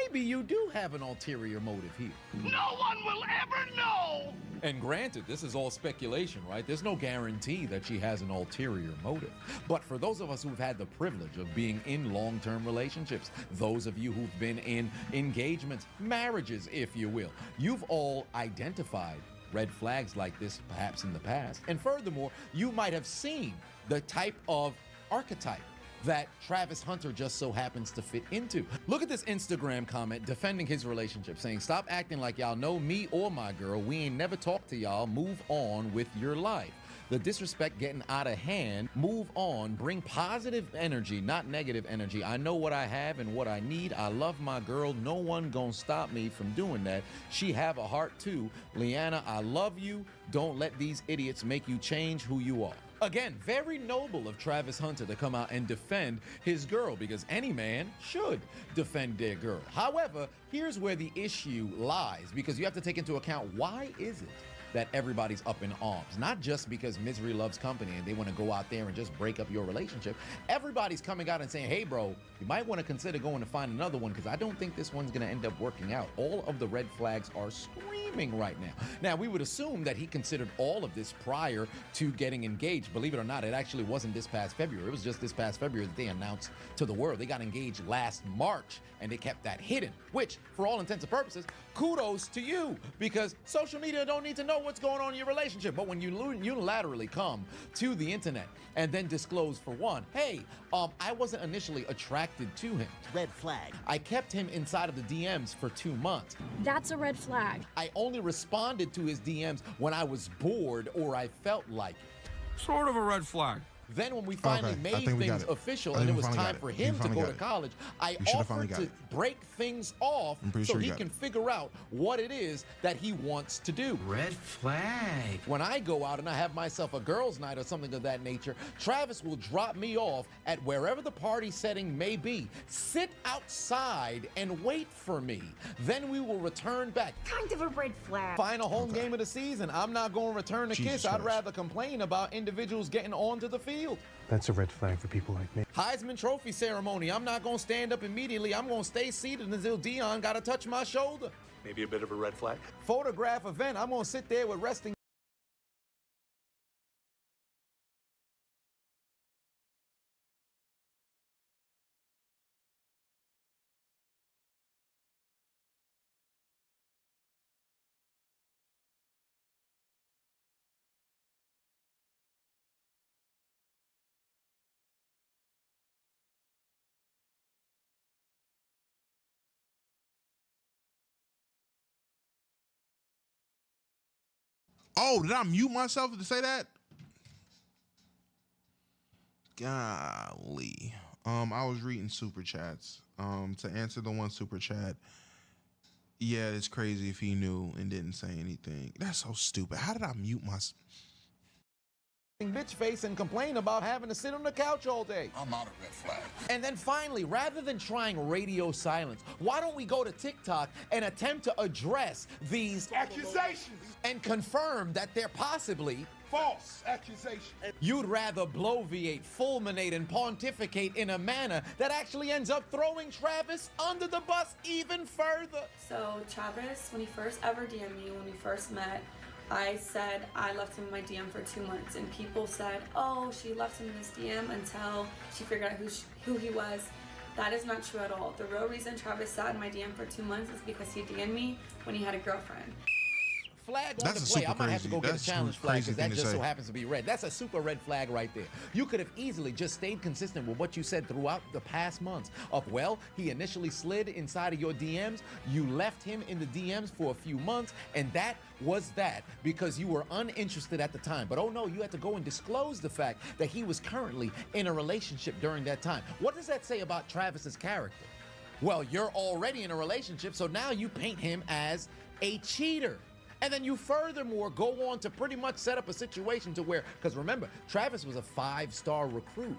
maybe you do have an ulterior motive here. No one will ever know! And granted, this is all speculation, right? There's no guarantee that she has an ulterior motive. But for those of us who've had the privilege of being in long-term relationships, those of you who've been in engagements, marriages, if you will, you've all identified red flags like this perhaps in the past. And furthermore, you might have seen the type of archetype that Travis Hunter just so happens to fit into. Look at this Instagram comment defending his relationship, saying, "Stop acting like y'all know me or my girl. We ain't never talked to y'all. Move on with your life." The disrespect getting out of hand. Move on. Bring positive energy, not negative energy. I know what I have and what I need. I love my girl. No one gonna stop me from doing that. She have a heart too. Leanna, I love you. Don't let these idiots make you change who you are. Again, very noble of Travis Hunter to come out and defend his girl, because any man should defend their girl. However, here's where the issue lies, because you have to take into account, why is it that everybody's up in arms? Not just because misery loves company and they want to go out there and just break up your relationship. Everybody's coming out and saying, hey, bro, you might want to consider going to find another one, because I don't think this one's going to end up working out. All of the red flags are screaming right now. Now, we would assume that he considered all of this prior to getting engaged. Believe it or not, it actually wasn't this past February. It was just this past February that they announced to the world. They got engaged last March, and they kept that hidden, which, for all intents and purposes, kudos to you, because social media don't need to know what's going on in your relationship. But when you unilaterally come to the internet and then disclose, for one, hey, I wasn't initially attracted to him. Red flag. I kept him inside of the DMs for 2 months. That's a red flag. I only responded to his DMs when I was bored or I felt like it. Sort of a red flag. Then when we finally made things official and it was time for him to go to college, I offered to break things off so he can figure out what it is that he wants to do. Red flag. When I go out and I have myself a girls' night or something of that nature, Travis will drop me off at wherever the party setting may be, sit outside and wait for me. Then we will return back. Kind of a red flag. Final home game of the season. I'm not going to return the kiss. I'd rather complain about individuals getting onto the field. That's a red flag for people like me. Heisman Trophy ceremony. I'm not going to stand up immediately. I'm going to stay seated until Dion got to touch my shoulder. Maybe a bit of a red flag. Photograph event. I'm going to sit there with resting. Oh, did I mute myself to say that? Golly. I was reading super chats. To answer the one super chat. Yeah, it's crazy if he knew and didn't say anything. That's so stupid. How did I mute myself? Bitch face and complain about having to sit on the couch all day. I'm out of red flag. And then finally, rather than trying radio silence, why don't we go to TikTok and attempt to address these accusations and confirm that they're possibly false accusations? You'd rather bloviate, fulminate, and pontificate in a manner that actually ends up throwing Travis under the bus even further. So Travis, when he first ever DM'd me, when we first met, I said I left him in my DM for 2 months, and people said, oh, she left him in his DM until she figured out who he was. That is not true at all. The real reason Travis sat in my DM for 2 months is because he DM'd me when he had a girlfriend. Flag on the play. I might have to go get a challenge flag because that just so happens to be red. That's a super red flag right there. You could have easily just stayed consistent with what you said throughout the past months of, well, he initially slid inside of your DMs, you left him in the DMs for a few months, and that was that because you were uninterested at the time. But oh no, you had to go and disclose the fact that he was currently in a relationship during that time. What does that say about Travis's character? Well, you're already in a relationship, so now you paint him as a cheater. And then you furthermore go on to pretty much set up a situation to where, because remember, Travis was a 5-star recruit.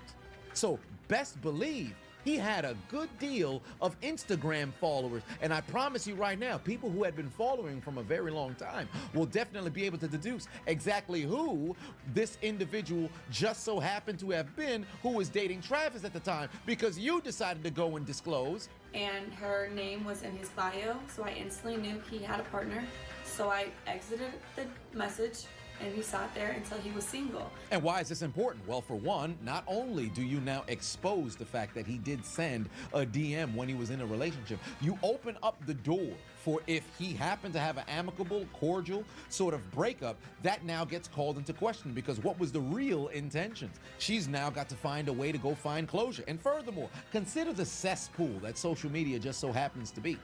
So best believe he had a good deal of Instagram followers. And I promise you right now, people who had been following from a very long time will definitely be able to deduce exactly who this individual just so happened to have been who was dating Travis at the time, because you decided to go and disclose. And her name was in his bio, so I instantly knew he had a partner. So I exited the message and he sat there until he was single. And why is this important? Well, for one, not only do you now expose the fact that he did send a DM when he was in a relationship, you open up the door for if he happened to have an amicable, cordial sort of breakup, that now gets called into question because what was the real intentions? She's now got to find a way to go find closure. And furthermore, consider the cesspool that social media just so happens to be.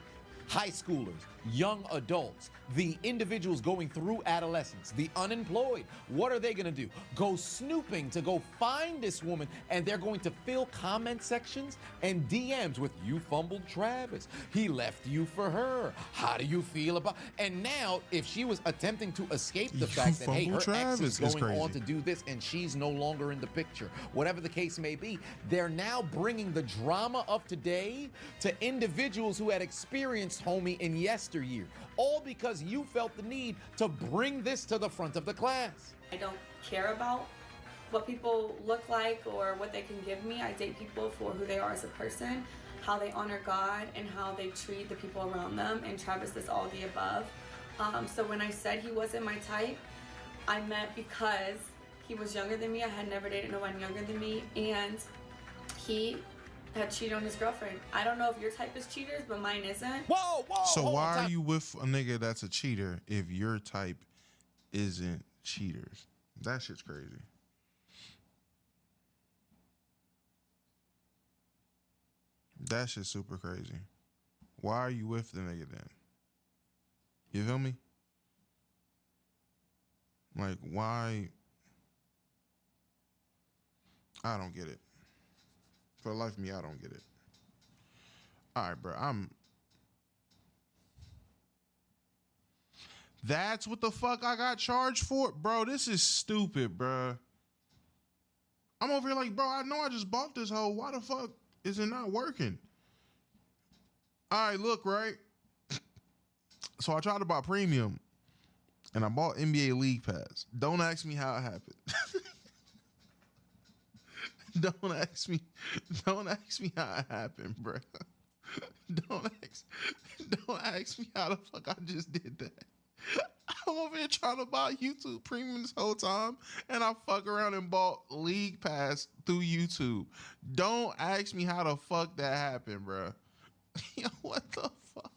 High schoolers, young adults, the individuals going through adolescence, the unemployed. What are they gonna do? Go snooping to go find this woman, and they're going to fill comment sections and DMs with, you fumbled Travis, he left you for her, how do you feel about? And now, if she was attempting to escape the fact that, hey, her ex is going on to do this and she's no longer in the picture, whatever the case may be, they're now bringing the drama of today to individuals who had experienced homie in yesteryear, all because you felt the need to bring this to the front of the class. I don't care about what people look like or what they can give me. I date people for who they are as a person, how they honor God, and how they treat the people around them, and Travis is all the above. So when I said he wasn't my type, I meant because he was younger than me. I had never dated no one younger than me, and he had cheated on his girlfriend. I don't know if your type is cheaters, but mine isn't. Whoa, whoa. So why are you with a nigga that's a cheater if your type isn't cheaters? That shit's crazy. That shit's super crazy. Why are you with the nigga then? You feel me? Like, why? I don't get it. For the life of me, I don't get it. All right, bro. That's what the fuck I got charged for? Bro, this is stupid, bro. I'm over here like, bro, I know I just bought this hoe. Why the fuck is it not working? All right, look, right? So I tried to buy premium, and I bought NBA League Pass. Don't ask me how it happened. Don't ask me how it happened, bro. Don't ask me how the fuck I just did that. I'm over here trying to buy YouTube Premium this whole time, and I fuck around and bought League Pass through YouTube. Don't ask me how the fuck that happened, bro. Yo, what the fuck?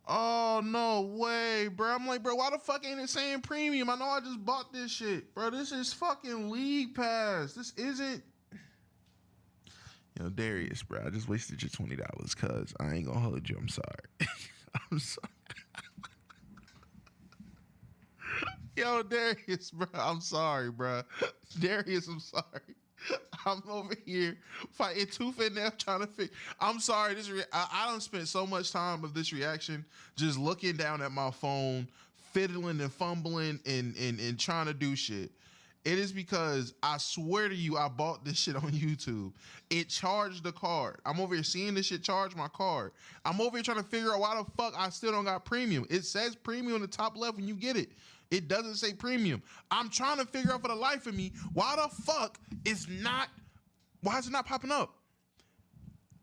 Oh, no way, bro. I'm like, bro, why the fuck ain't it saying premium? I know I just bought this shit. Bro, this is fucking League Pass. This isn't... Yo, Darius, bro, I just wasted your $20, cuz I ain't gonna hold you. I'm sorry. I'm sorry. Yo, Darius, bro, I'm sorry, bro. Darius, I'm sorry. I'm over here fighting tooth and nail trying to fix. I'm sorry. I done spent so much time of this reaction just looking down at my phone, fiddling and fumbling and trying to do shit. It is because I swear to you, I bought this shit on YouTube. It charged the card. I'm over here seeing this shit charge my card. I'm over here trying to figure out why the fuck I still don't got premium. It says premium on the top left when you get it. It doesn't say premium. I'm trying to figure out for the life of me why the fuck why is it not popping up?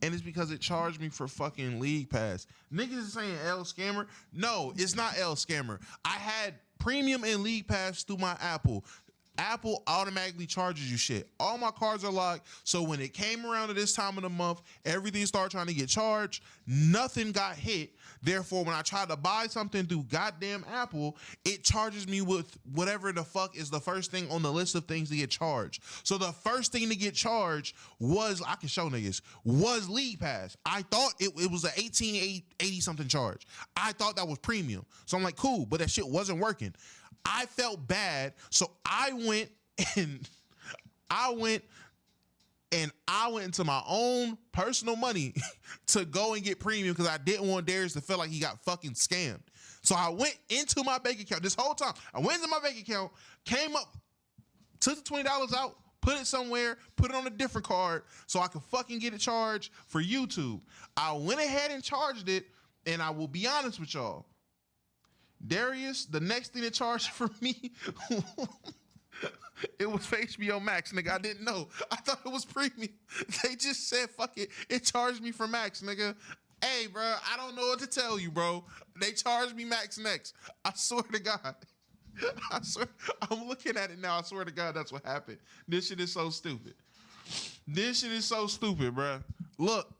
And it's because it charged me for fucking League Pass. Niggas is saying L scammer. No, it's not L scammer. I had premium and League Pass through my Apple. Apple automatically charges you shit. All my cards are locked. So when it came around to this time of the month, everything started trying to get charged. Nothing got hit. Therefore, when I tried to buy something through goddamn Apple, it charges me with whatever the fuck is the first thing on the list of things to get charged. So the first thing to get charged was, I can show niggas, was League Pass. I thought it was an $18.80 something charge. I thought that was premium. So I'm like, cool, but that shit wasn't working. I felt bad, so I went into my own personal money to go and get premium because I didn't want Darius to feel like he got fucking scammed. So I went into my bank account this whole time. I went into my bank account, came up, took the $20 out, put it somewhere, put it on a different card so I could fucking get it charged for YouTube. I went ahead and charged it, and I will be honest with y'all. Darius, the next thing they charged for me, it was for HBO Max, nigga. I didn't know. I thought it was premium. They just said, fuck it. It charged me for Max, nigga. Hey, bro, I don't know what to tell you, bro. They charged me Max next. I swear to God. I swear. I'm looking at it now. I swear to God, that's what happened. This shit is so stupid. This shit is so stupid, bro. Look.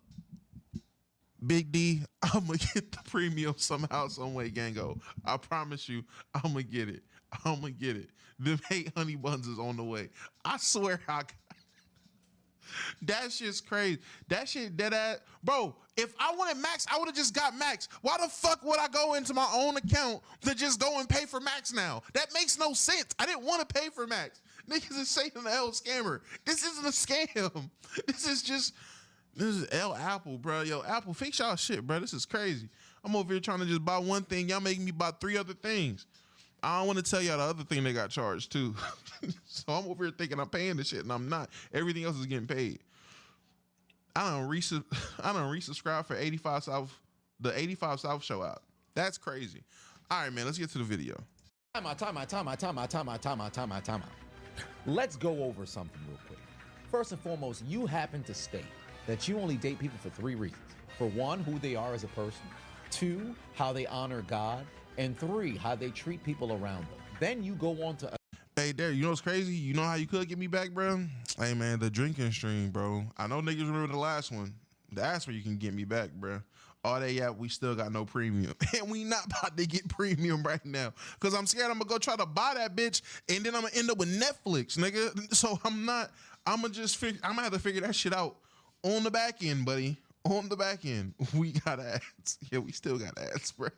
Big D, I'm going to get the premium somehow, some way, Gango. I promise you, I'm going to get it. I'm going to get it. Them 8 honey buns is on the way. I swear That shit's crazy. That shit dead ass. Bro, if I wanted Max, I would have just got Max. Why the fuck would I go into my own account to just go and pay for Max now? That makes no sense. I didn't want to pay for Max. Niggas is saying the hell scammer. This isn't a scam. This is L Apple, bro. Yo, Apple, fix y'all shit, bro. This is crazy. I'm over here trying to just buy one thing. Y'all making me buy 3 other things. I don't want to tell y'all the other thing they got charged too. So I'm over here thinking I'm paying the shit and I'm not. Everything else is getting paid. I don't resubscribe for 85 South, the 85 South show out. That's crazy. All right, man, let's get to the video. Time out. Let's go over something real quick. First and foremost, you happen to state that you only date people for 3 reasons. For 1, who they are as a person. 2, how they honor God. And 3, how they treat people around them. Then you go on to... Hey, Derek, you know what's crazy? You know how you could get me back, bro? Hey, man, the drinking stream, bro. I know niggas remember the last one. That's where you can get me back, bro. All they at, we still got no premium. And we not about to get premium right now. Because I'm scared I'm going to go try to buy that bitch, and then I'm going to end up with Netflix, nigga. So I'm going to have to figure that shit out on the back end, buddy. On the back end. We got ads. Yeah, we still got ads, bro.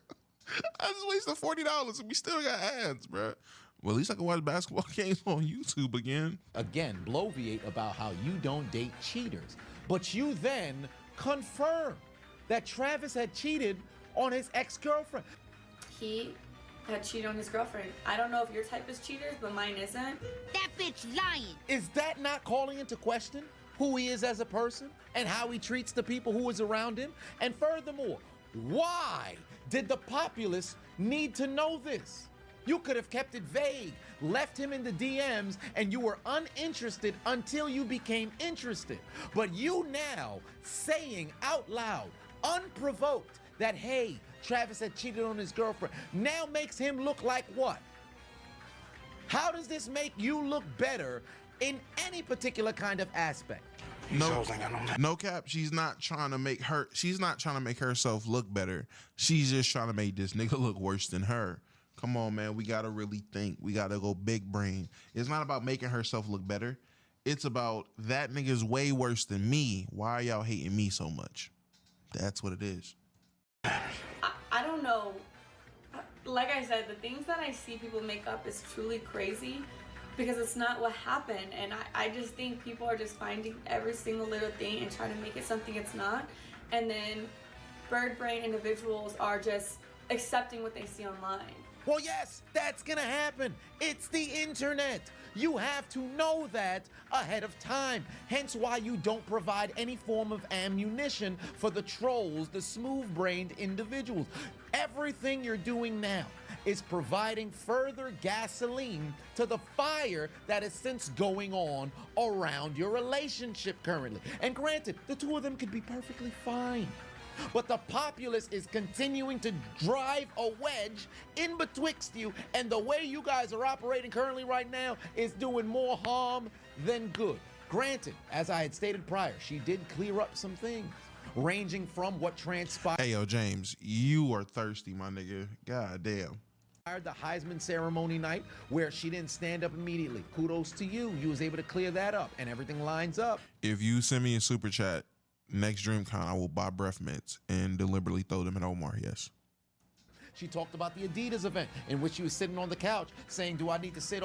I just wasted $40 and we still got ads, bro. Well, at least I can watch basketball games on YouTube again. Again, bloviate about how you don't date cheaters. But you then confirm that Travis had cheated on his ex-girlfriend. He had cheated on his girlfriend. I don't know if your type is cheaters, but mine isn't. That bitch lying. Is that not calling into question who he is as a person and how he treats the people who is around him? And furthermore, why did the populace need to know this? You could have kept it vague, left him in the DMs, and you were uninterested until you became interested. But you now saying out loud, unprovoked, that, hey, Travis had cheated on his girlfriend, now makes him look like what? How does this make you look better in any particular kind of aspect? No cap, she's not trying to make herself look better. She's just trying to make this nigga look worse than her. Come on, man, we gotta really think. We gotta go big brain. It's not about making herself look better. It's about that nigga's way worse than me. Why are y'all hating me so much? That's what it is. I don't know. Like I said, the things that I see people make up is truly crazy because it's not what happened. And I just think people are just finding every single little thing and trying to make it something it's not. And then bird brain individuals are just accepting what they see online. Well, yes, that's gonna happen. It's the internet. You have to know that ahead of time. Hence why you don't provide any form of ammunition for the trolls, the smooth-brained individuals. Everything you're doing now is providing further gasoline to the fire that is since going on around your relationship currently. And granted, the two of them could be perfectly fine. But the populace is continuing to drive a wedge in betwixt you, and the way you guys are operating currently right now is doing more harm than good. Granted, as I had stated prior, she did clear up some things, ranging from what transpired. Hey, yo, James, you are thirsty, my nigga. God damn. The Heisman ceremony night where she didn't stand up immediately. Kudos to you. You was able to clear that up, and everything lines up. If you send me a super chat, next DreamCon, I will buy breath mints and deliberately throw them at Omar, yes. She talked about the Adidas event in which she was sitting on the couch saying, do I need to sit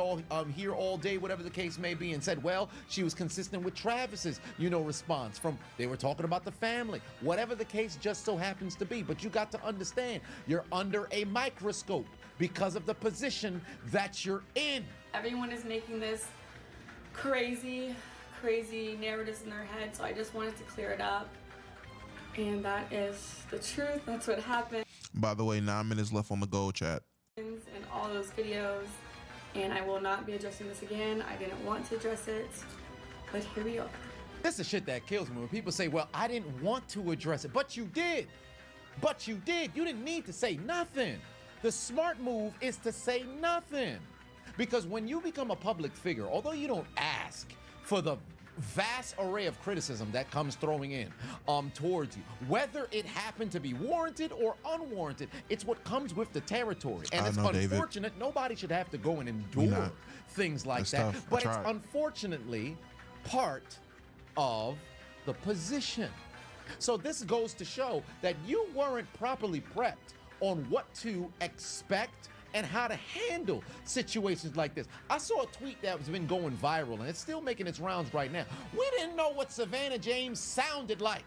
here all day, whatever the case may be, and said, well, she was consistent with Travis's, response from, they were talking about the family, whatever the case just so happens to be. But you got to understand, you're under a microscope because of the position that you're in. Everyone is making this crazy narratives in their head, so I just wanted to clear it up. And that is the truth. That's what happened. By the way, 9 minutes left on the gold chat. In all those videos, and I will not be addressing this again. I didn't want to address it, but here we are. This is shit that kills me when people say, well, I didn't want to address it, but you did. But you did. You didn't need to say nothing. The smart move is to say nothing. Because when you become a public figure, although you don't ask for the vast array of criticism that comes throwing in towards you, whether it happened to be warranted or unwarranted, it's what comes with the territory. And it's unfortunate. David. Nobody should have to go and endure things like that. But it's unfortunately part of the position. So this goes to show that you weren't properly prepped on what to expect and how to handle situations like this. I saw a tweet that has been going viral, and it's still making its rounds right now. We didn't know what Savannah James sounded like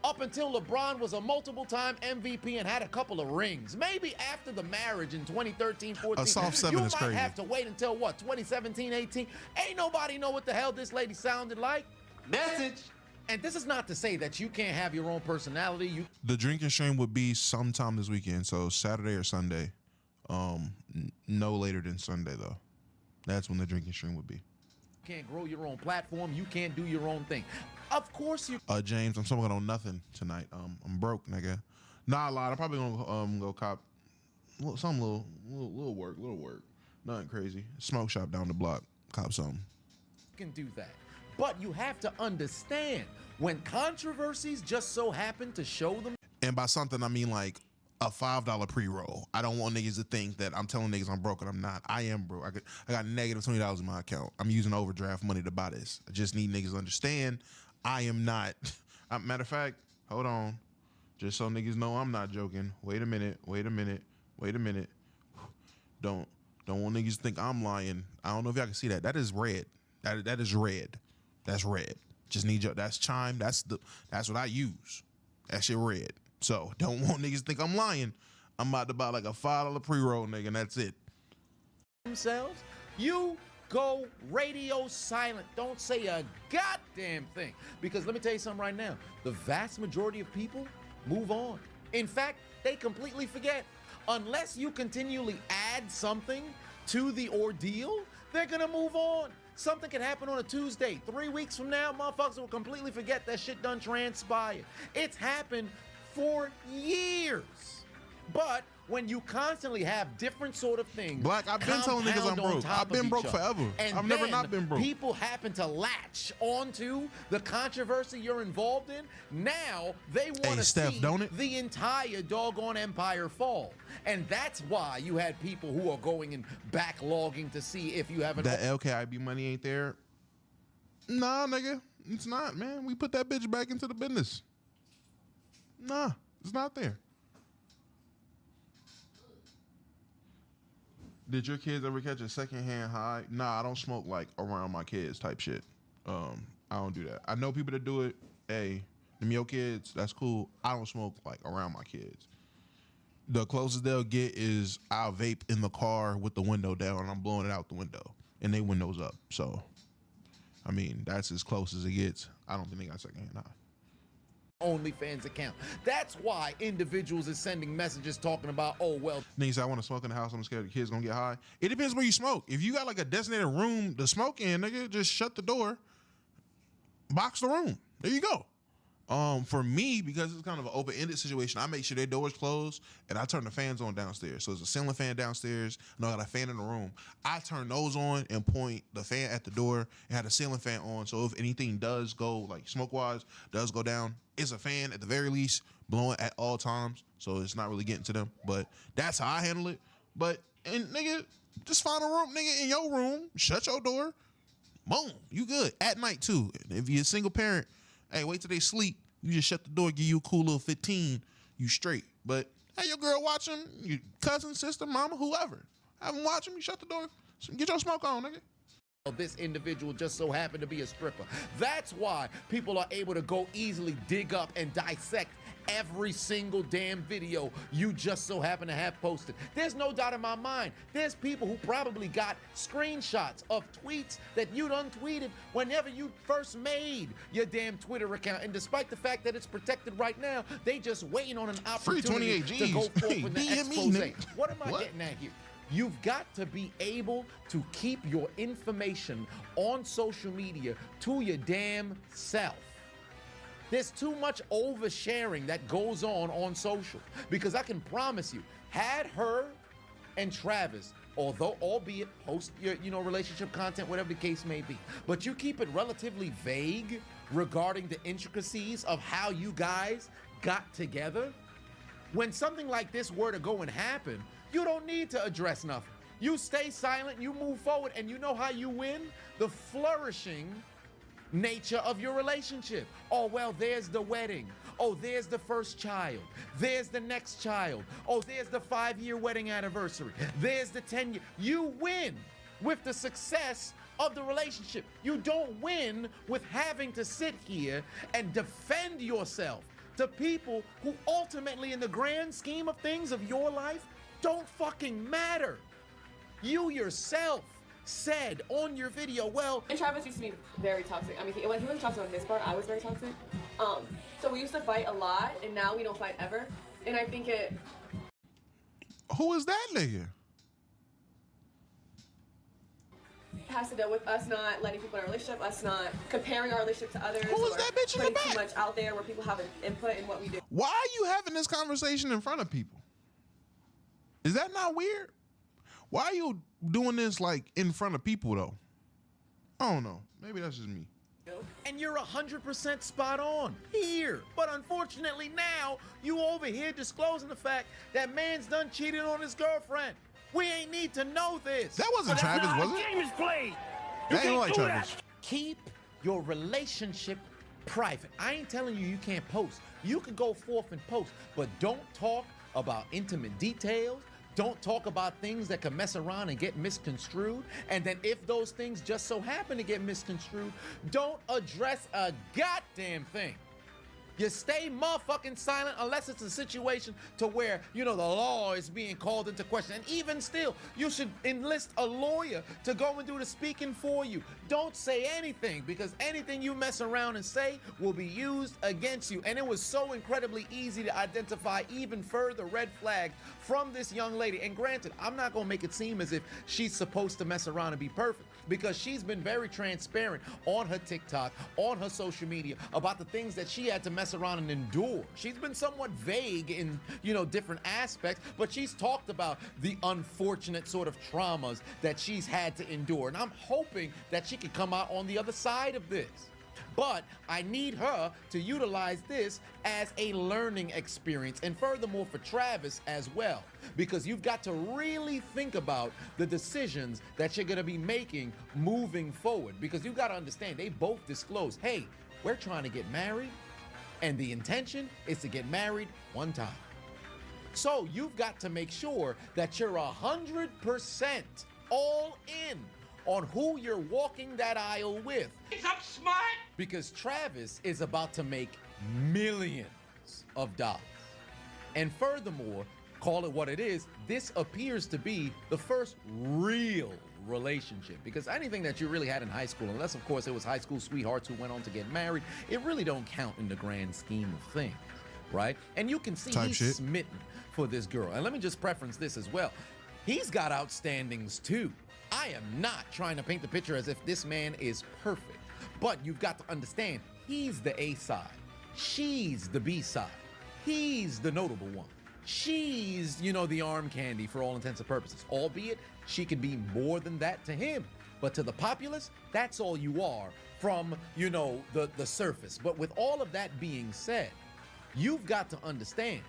up until LeBron was a multiple-time MVP and had a couple of rings. Maybe after the marriage in 2013-14, A soft 7 you is might crazy. have to wait until, what, 2017-18? Ain't nobody know what the hell this lady sounded like. Message. And this is not to say that you can't have your own personality. The drinking stream would be sometime this weekend, so Saturday or Sunday. No later than Sunday though. That's when the drinking stream would be. Can't grow your own platform. You can't do your own thing. Of course you. James, I'm smoking on nothing tonight. I'm broke, nigga. Nah, a lot. I'm probably gonna go cop some little work. Nothing crazy. Smoke shop down the block. Cop something. Can do that. But you have to understand when controversies just so happen to show them. And by something, I mean like a $5 pre-roll. I don't want niggas to think that I'm telling niggas I'm broke and I'm not. I am broke. I got negative $20 in my account. I'm using overdraft money to buy this. I just need niggas to understand I am not. Matter of fact, hold on. Just so niggas know I'm not joking. Wait a minute. Don't want niggas to think I'm lying. I don't know if y'all can see that. That is red. That is red. That's red. Just need your, that's chime. That's what I use. That shit red. So don't want niggas to think I'm lying. I'm about to buy like a $5 pre-roll, nigga, and that's it. Themselves, you go radio silent. Don't say a goddamn thing. Because let me tell you something right now. The vast majority of people move on. In fact, they completely forget. Unless you continually add something to the ordeal, they're gonna move on. Something can happen on a Tuesday. 3 weeks from now, motherfuckers will completely forget that shit done transpired. It's happened for years. But when you constantly have different sort of things, Black, I've been telling niggas I'm broke. I've been broke forever. I've never not been broke. People happen to latch onto the controversy you're involved in. Now they want to see the entire doggone empire fall. And that's why you had people who are going and backlogging to see if you have that LKIB money ain't there. Nah, nigga, it's not, man. We put that bitch back into the business. Nah, it's not there. Did your kids ever catch a secondhand high? Nah, I don't smoke like around my kids type shit. I don't do that. I know people that do it. Hey, them your kids, that's cool. I don't smoke like around my kids. The closest they'll get is I'll vape in the car with the window down and I'm blowing it out the window and they windows up. So, I mean, that's as close as it gets. I don't think they got secondhand high. OnlyFans account. That's why individuals is sending messages talking about, oh, well. Niggas say, I want to smoke in the house. I'm scared the kids gonna get high. It depends where you smoke. If you got like a designated room to smoke in, nigga, just shut the door, box the room. There you go. For me, because it's kind of an open-ended situation, I make sure their doors closed and I turn the fans on downstairs. So there's a ceiling fan downstairs, and I got a fan in the room. I turn those on and point the fan at the door and have the ceiling fan on. So if anything does go, like smoke-wise, does go down, it's a fan at the very least blowing at all times. So it's not really getting to them. But that's how I handle it. But, and nigga, just find a room, nigga, in your room, shut your door, boom, you good. At night too. If you're a single parent, hey, wait till they sleep. You just shut the door, give you a cool little 15, you straight. But hey, your girl watch them, your cousin, sister, mama, whoever. Have them watch them, you shut the door, get your smoke on, nigga. This individual just so happened to be a stripper. That's why people are able to go easily dig up and dissect every single damn video you just so happen to have posted. There's no doubt in my mind, there's people who probably got screenshots of tweets that you done tweeted whenever you first made your damn Twitter account. And despite the fact that it's protected right now, they just waiting on an opportunity to go forth with the expose. What am I getting at here? You've got to be able to keep your information on social media to your damn self. There's too much oversharing that goes on social, because I can promise you, had her and Travis, although albeit post your relationship content, whatever the case may be, but you keep it relatively vague regarding the intricacies of how you guys got together, when something like this were to go and happen, you don't need to address nothing. You stay silent, you move forward, and you know how you win? The flourishing nature of your relationship. Oh, well, there's the wedding. Oh, there's the first child. There's the next child. Oh, there's the 5-year wedding anniversary. There's the 10-year. You win with the success of the relationship. You don't win with having to sit here and defend yourself to people who ultimately, in the grand scheme of things of your life, don't fucking matter. You yourself said on your video, well... And Travis used to be very toxic. I mean, he wasn't toxic on his part. I was very toxic. So we used to fight a lot, and now we don't fight ever. And I think it... Who is that nigga? Has to do with us not letting people in our relationship, us not comparing our relationship to others. Who is that bitch in the putting back? too much out there where people have an input in what we do. Why are you having this conversation in front of people? Is that not weird? Why are you doing this like in front of people though? I don't know. Maybe that's just me. And you're 100% spot on here. But unfortunately now, you over here disclosing the fact that man's done cheated on his girlfriend. We ain't need to know this. That wasn't Travis, was it? Game is played. That ain't like Travis. Keep your relationship private. I ain't telling you can't post. You can go forth and post, but don't talk about intimate details. Don't talk about things that can mess around and get misconstrued. And then if those things just so happen to get misconstrued, don't address a goddamn thing. You stay motherfucking silent unless it's a situation to where, you know, the law is being called into question. And even still, you should enlist a lawyer to go and do the speaking for you. Don't say anything, because anything you mess around and say will be used against you. And it was so incredibly easy to identify even further red flags from this young lady. And granted, I'm not gonna make it seem as if she's supposed to mess around and be perfect, because she's been very transparent on her TikTok, on her social media, about the things that she had to mess around and endure. She's been somewhat vague in, you know, different aspects, but she's talked about the unfortunate sort of traumas that she's had to endure. And I'm hoping that she can come out on the other side of this. But I need her to utilize this as a learning experience, and furthermore for Travis as well, because you've got to really think about the decisions that you're gonna be making moving forward, because you've got to understand they both disclose, hey, we're trying to get married, and the intention is to get married one time. So you've got to make sure that you're 100% all in on who you're walking that aisle with. I'm smart. Because Travis is about to make millions of dollars. And furthermore, call it what it is, this appears to be the first real relationship, because anything that you really had in high school, unless of course it was high school sweethearts who went on to get married, it really don't count in the grand scheme of things, right? And you can see he's smitten for this girl. And let me just preference this as well. He's got outstandings too. I am not trying to paint the picture as if this man is perfect, but you've got to understand, he's the A side, she's the B side, he's the notable one, she's, you know, the arm candy for all intents and purposes, albeit she can be more than that to him, but to the populace, that's all you are from, you know, the surface. But with all of that being said, you've got to understand,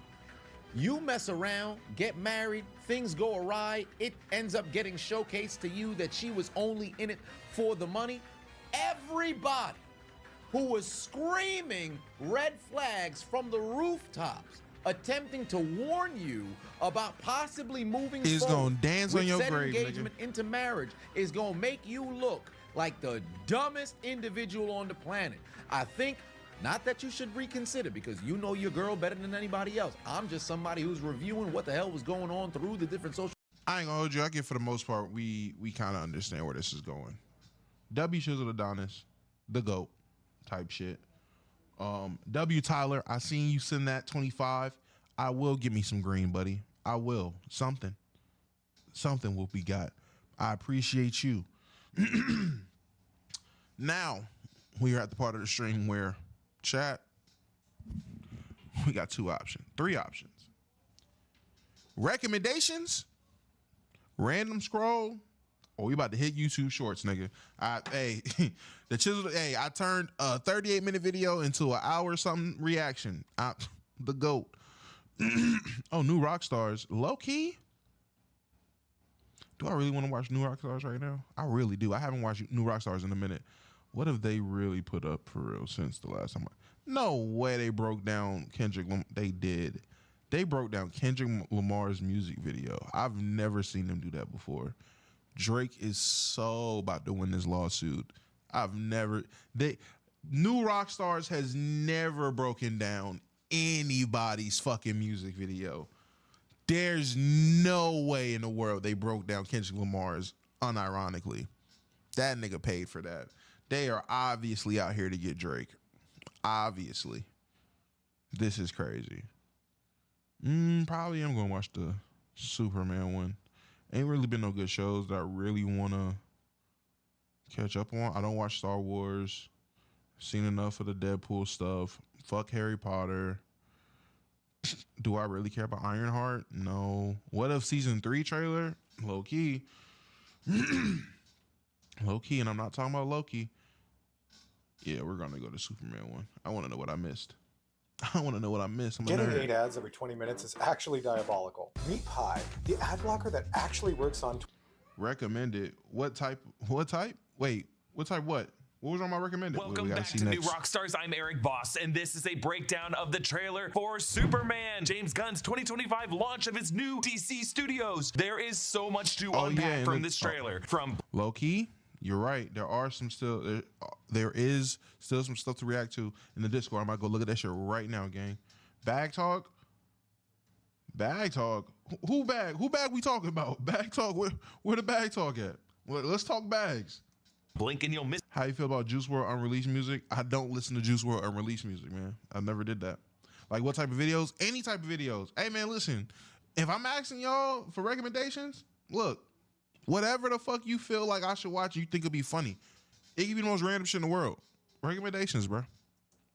you mess around, get married, things go awry, it ends up getting showcased to you that she was only in it for the money. Everybody who was screaming red flags from the rooftops, attempting to warn you about possibly moving is forward gonna dance on your said grave, engagement into marriage, is gonna make you look like the dumbest individual on the planet. I think, not that you should reconsider, because you know your girl better than anybody else. I'm just somebody who's reviewing what the hell was going on through the different social. I ain't gonna hold you. I get, for the most part, we kind of understand where this is going. W Shizzle Adonis, the GOAT type shit. W Tyler, I seen you send that 25. I will, give me some green, buddy. I will. Something will be got. I appreciate you. Now, we are at the part of the stream where chat, we got three options. Recommendations, random scroll, or we about to hit YouTube Shorts, nigga. Hey, the chisel. Hey, I turned a 38-minute video into an hour something reaction. The GOAT. Oh, new Rockstars. Low key. Do I really want to watch new Rockstars right now? I really do. I haven't watched new Rockstars in a minute. What have they really put up for real since the last time? No way they broke down Kendrick. They did. They broke down Kendrick Lamar's music video. I've never seen them do that before. Drake is so about to win this lawsuit. New Rockstars has never broken down anybody's fucking music video. There's no way in the world they broke down Kendrick Lamar's unironically. That nigga paid for that. They are obviously out here to get Drake. Obviously. This is crazy. Probably am going to watch the Superman one. Ain't really been no good shows that I really want to catch up on. I don't watch Star Wars. Seen enough of the Deadpool stuff. Fuck Harry Potter. Do I really care about Ironheart? No. What if season 3 trailer? Low key. Low key, and I'm not talking about Loki. Yeah, we're gonna go to Superman one. I want to know what I missed. I want to know what I missed. Getting 8 ads every 20 minutes is actually diabolical. Meet Pi, the ad blocker that actually works on. Recommended. What type? What type? Wait, what type? What? What was on my recommended? Welcome back to New Rockstars. I'm Eric Voss, and this is a breakdown of the trailer for Superman, James Gunn's 2025 launch of his new DC studios. There is so much to unpack from this trailer. From low key, you're right. There is still some stuff to react to in the Discord. I might go look at that shit right now, gang. Bag talk. Who bag? Who bag we talking about? Bag talk. Where the bag talk at? Well, let's talk bags. Blink and you'll miss. How you feel about Juice WRLD unreleased music? I don't listen to Juice WRLD unreleased music, man. I never did that. Like what type of videos? Any type of videos. Hey man, listen. If I'm asking y'all for recommendations, look, whatever the fuck you feel like I should watch, you think it'll be funny. It can be the most random shit in the world. Recommendations, bro.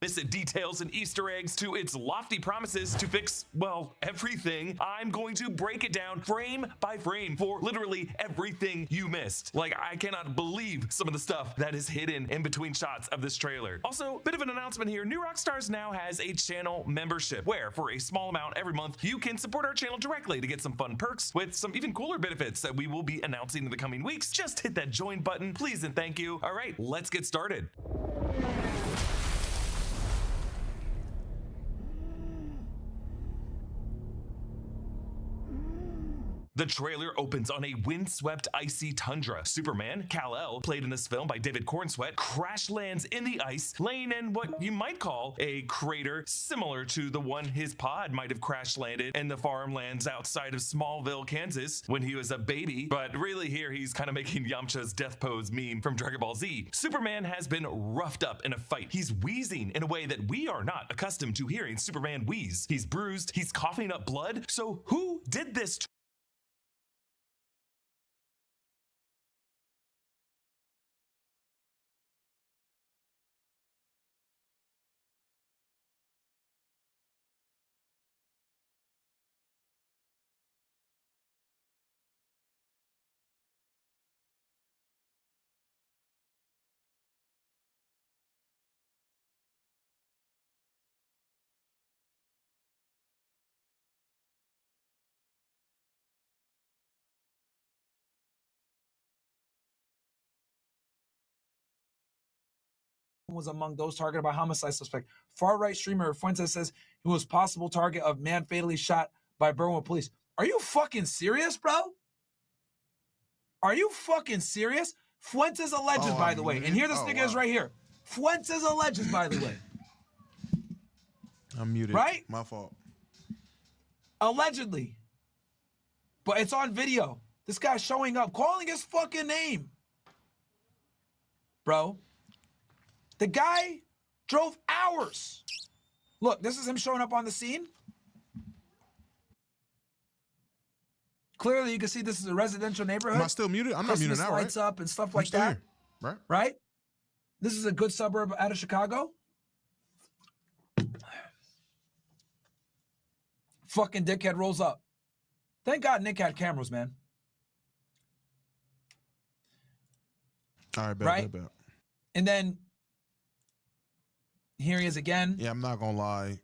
Miss details and Easter eggs to its lofty promises to fix, well, everything. I'm going to break it down frame by frame for literally everything you missed. Like, I cannot believe some of the stuff that is hidden in between shots of this trailer. Also, bit of an announcement here. New Rockstars now has a channel membership where for a small amount every month, you can support our channel directly to get some fun perks with some even cooler benefits that we will be announcing in the coming weeks. Just hit that join button, please and thank you. All right, let's get started. The trailer opens on a windswept, icy tundra. Superman, Kal-El, played in this film by David Cornsweet, crash lands in the ice, laying in what you might call a crater similar to the one his pod might have crash landed in the farmlands outside of Smallville, Kansas when he was a baby. But really here he's kind of making Yamcha's death pose meme from Dragon Ball Z. Superman has been roughed up in a fight. He's wheezing in a way that we are not accustomed to hearing Superman wheeze. He's bruised, he's coughing up blood. So who did this to was among those targeted by homicide suspect. Far-right streamer Fuentes says he was possible target of man fatally shot by Berwyn police. Are you fucking serious, bro? Are you fucking serious? Fuentes alleges, by the way. And here this nigga is right here. Fuentes alleges, by the way. I'm muted. Right? My fault. Allegedly. But it's on video. This guy's showing up, calling his fucking name. Bro. The guy drove hours. Look, this is him showing up on the scene. Clearly, you can see this is a residential neighborhood. Am I still muted? I'm not muted now, right? Lights up and stuff like that. Right? Right? This is a good suburb out of Chicago. Fucking dickhead rolls up. Thank God Nick had cameras, man. All right, bet. And then here he is again. Yeah, I'm not gonna lie.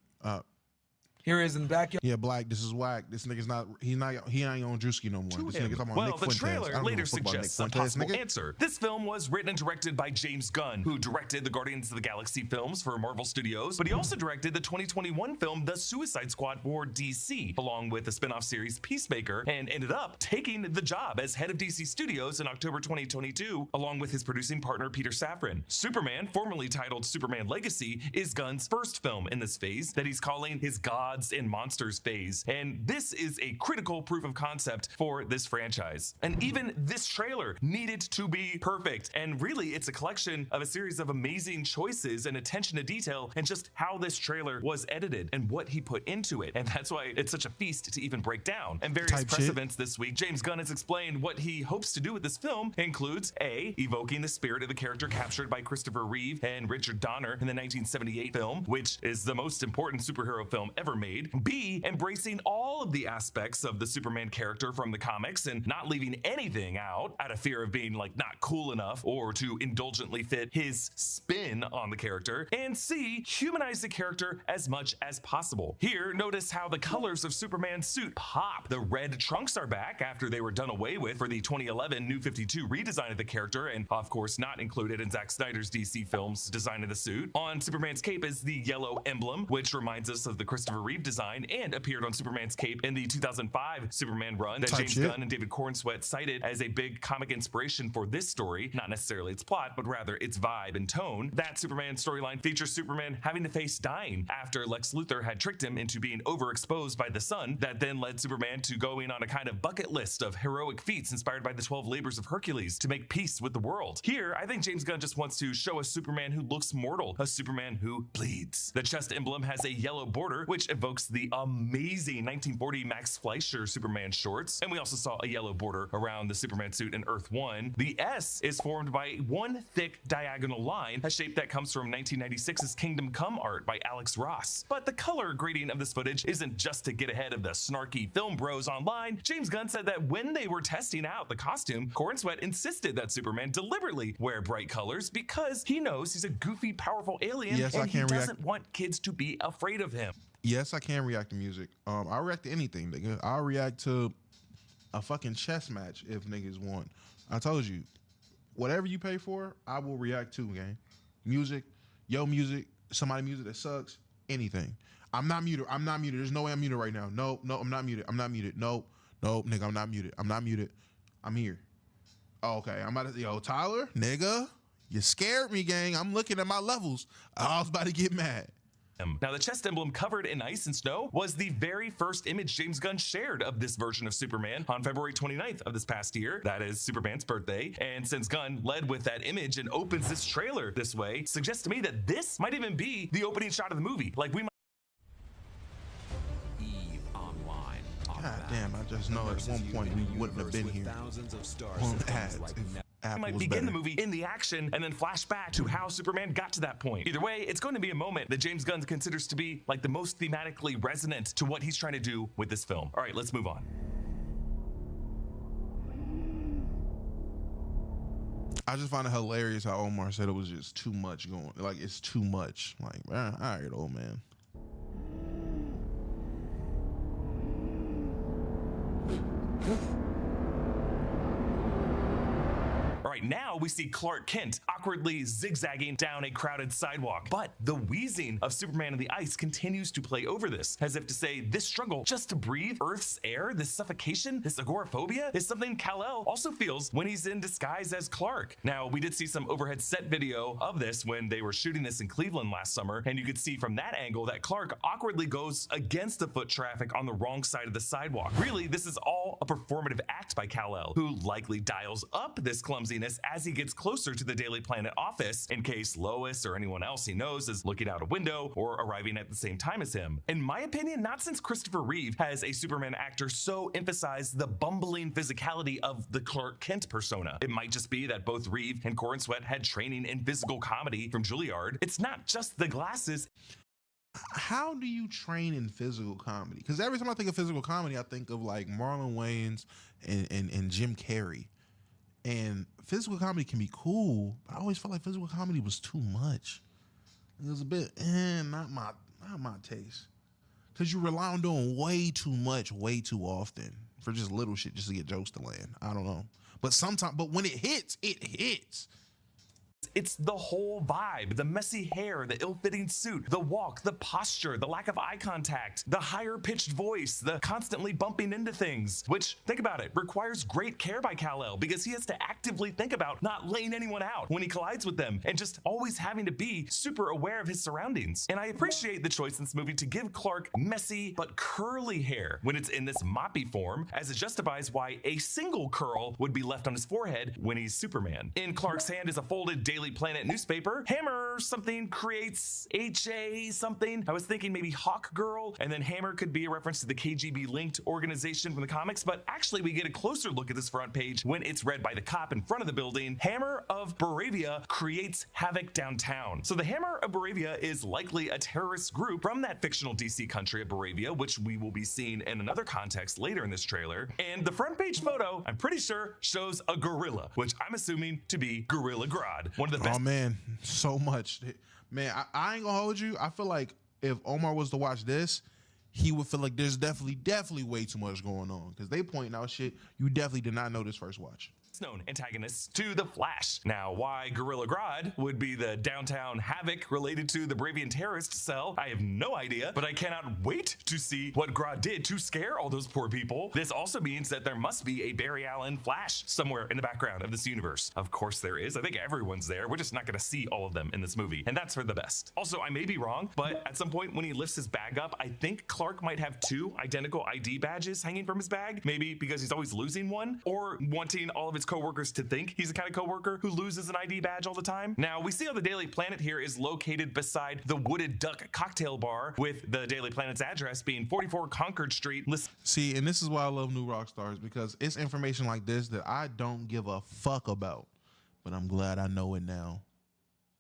Here he is in the backyard. Yeah, Black, this is whack. This nigga's not, he ain't on Drewski no more. This nigga's talking about Well, Nick the Fuentes. I trailer don't later give a fuck about Nick suggests a Fuentes, possible nigga. answer. This film was written and directed by James Gunn, who directed the Guardians of the Galaxy films for Marvel Studios, but he also directed the 2021 film The Suicide Squad for DC, along with the spin-off series Peacemaker, and ended up taking the job as head of DC Studios in October 2022, along with his producing partner Peter Safran. Superman, formerly titled Superman Legacy, is Gunn's first film in this phase that he's calling his Gods and Monsters phase, and this is a critical proof of concept for this franchise. And even this trailer needed to be perfect, and really it's a collection of a series of amazing choices and attention to detail and just how this trailer was edited and what he put into it, and that's why it's such a feast to even break down. And various press events this week, James Gunn has explained what he hopes to do with this film includes A, evoking the spirit of the character captured by Christopher Reeve and Richard Donner in the 1978 film, which is the most important superhero film ever made. B, embracing all of the aspects of the Superman character from the comics and not leaving anything out of fear of being like not cool enough or to indulgently fit his spin on the character. And C, humanize the character as much as possible. Here, notice how the colors of Superman's suit pop. The red trunks are back after they were done away with for the 2011 New 52 redesign of the character, and of course not included in Zack Snyder's DC films design of the suit. On Superman's cape is the yellow emblem, which reminds us of the Christopher Reeve design and appeared on Superman's cape in the 2005 Superman run that James Gunn and David Cornsweet cited as a big comic inspiration for this story, not necessarily its plot, but rather its vibe and tone. That Superman storyline features Superman having to face dying after Lex Luthor had tricked him into being overexposed by the sun, that then led Superman to going on a kind of bucket list of heroic feats inspired by the 12 labors of Hercules to make peace with the world. Here, I think James Gunn just wants to show a Superman who looks mortal, a Superman who bleeds. The chest emblem has a yellow border, which evokes the amazing 1940 Max Fleischer Superman shorts, and we also saw a yellow border around the Superman suit in Earth 1. The S is formed by one thick diagonal line, a shape that comes from 1996's Kingdom Come art by Alex Ross. But the color grading of this footage isn't just to get ahead of the snarky film bros online. James Gunn said that when they were testing out the costume, Cornsweet insisted that Superman deliberately wear bright colors because he knows he's a goofy, powerful alien, and he doesn't want kids to be afraid of him. Yes, I can react to music. I'll react to anything, nigga. I'll react to a fucking chess match if niggas want. I told you, whatever you pay for, I will react to, gang. Music, yo music, somebody music that sucks, anything. I'm not muted. I'm not muted. There's no way I'm muted right now. No, I'm not muted. I'm not muted. No, nigga, I'm not muted. I'm not muted. I'm here. Oh, okay, I'm about to, yo, Tyler, nigga, you scared me, gang. I'm looking at my levels. I was about to get mad. Now, the chest emblem covered in ice and snow was the very first image James Gunn shared of this version of Superman on February 29th of this past year. That is Superman's birthday. And since Gunn led with that image and opens this trailer this way, suggests to me that this might even be the opening shot of the movie. Like, we might. God damn, I just know at one point we wouldn't have been here on ads. We might begin the movie in the action and then flash back to how Superman got to that point. Either way, it's going to be a moment that James Gunn considers to be like the most thematically resonant to what he's trying to do with this film. All right, let's move on. I just find it hilarious how Omar said it was just too much going. Like, it's too much. Like, all right, old man. All right, now we see Clark Kent awkwardly zigzagging down a crowded sidewalk. But the wheezing of Superman in the ice continues to play over this, as if to say this struggle just to breathe Earth's air, this suffocation, this agoraphobia, is something Kal-El also feels when he's in disguise as Clark. Now, we did see some overhead set video of this when they were shooting this in Cleveland last summer, and you could see from that angle that Clark awkwardly goes against the foot traffic on the wrong side of the sidewalk. Really, this is all a performative act by Kal-El, who likely dials up this clumsiness as he gets closer to the Daily Planet office in case Lois or anyone else he knows is looking out a window or arriving at the same time as him. In my opinion, not since Christopher Reeve has a Superman actor so emphasized the bumbling physicality of the Clark Kent persona. It might just be that both Reeve and Cornsweet had training in physical comedy from Juilliard. It's not just the glasses. How do you train in physical comedy? Because every time I think of physical comedy, I think of like Marlon Wayans and Jim Carrey. And physical comedy can be cool, but I always felt like physical comedy was too much. It was a bit, not my taste. Because you rely on doing way too much, way too often for just little shit just to get jokes to land. I don't know. But sometimes, but when it hits, it hits. It's the whole vibe, the messy hair, the ill-fitting suit, the walk, the posture, the lack of eye contact, the higher pitched voice, the constantly bumping into things, which, think about it, requires great care by Kal-El because he has to actively think about not laying anyone out when he collides with them and just always having to be super aware of his surroundings. And I appreciate the choice in this movie to give Clark messy but curly hair when it's in this moppy form, as it justifies why a single curl would be left on his forehead when he's Superman. In Clark's hand is a folded Daily Planet newspaper. Hammer something creates HA something. I was thinking maybe Hawk Girl, and then Hammer could be a reference to the KGB linked organization from the comics, but actually we get a closer look at this front page when it's read by the cop in front of the building. Hammer of Baravia creates havoc downtown. So the Hammer of Baravia is likely a terrorist group from that fictional DC country of Baravia, which we will be seeing in another context later in this trailer. And the front page photo, I'm pretty sure, shows a gorilla, which I'm assuming to be Gorilla Grodd, one of the best. Oh man, so much. Man, I ain't gonna hold you. I feel like if Omar was to watch this, he would feel like there's definitely way too much going on because they pointing out shit you definitely did not know this first watch. Known antagonists to the Flash. Now, why Gorilla Grodd would be the downtown havoc related to the Bravian terrorist cell, I have no idea, but I cannot wait to see what Grodd did to scare all those poor people. This also means that there must be a Barry Allen Flash somewhere in the background of this universe. Of course there is. I think everyone's there. We're just not going to see all of them in this movie, and that's for the best. Also, I may be wrong, but at some point when he lifts his bag up, I think Clark might have 2 identical ID badges hanging from his bag, maybe because he's always losing one, or wanting all of his coworkers to think he's the kind of coworker who loses an ID badge all the time. Now, we see how the Daily Planet here is located beside the Wooded Duck cocktail bar, with the Daily Planet's address being 44 Concord Street. See, and this is why I love new Rockstars, because it's information like this that I don't give a fuck about, but I'm glad I know it now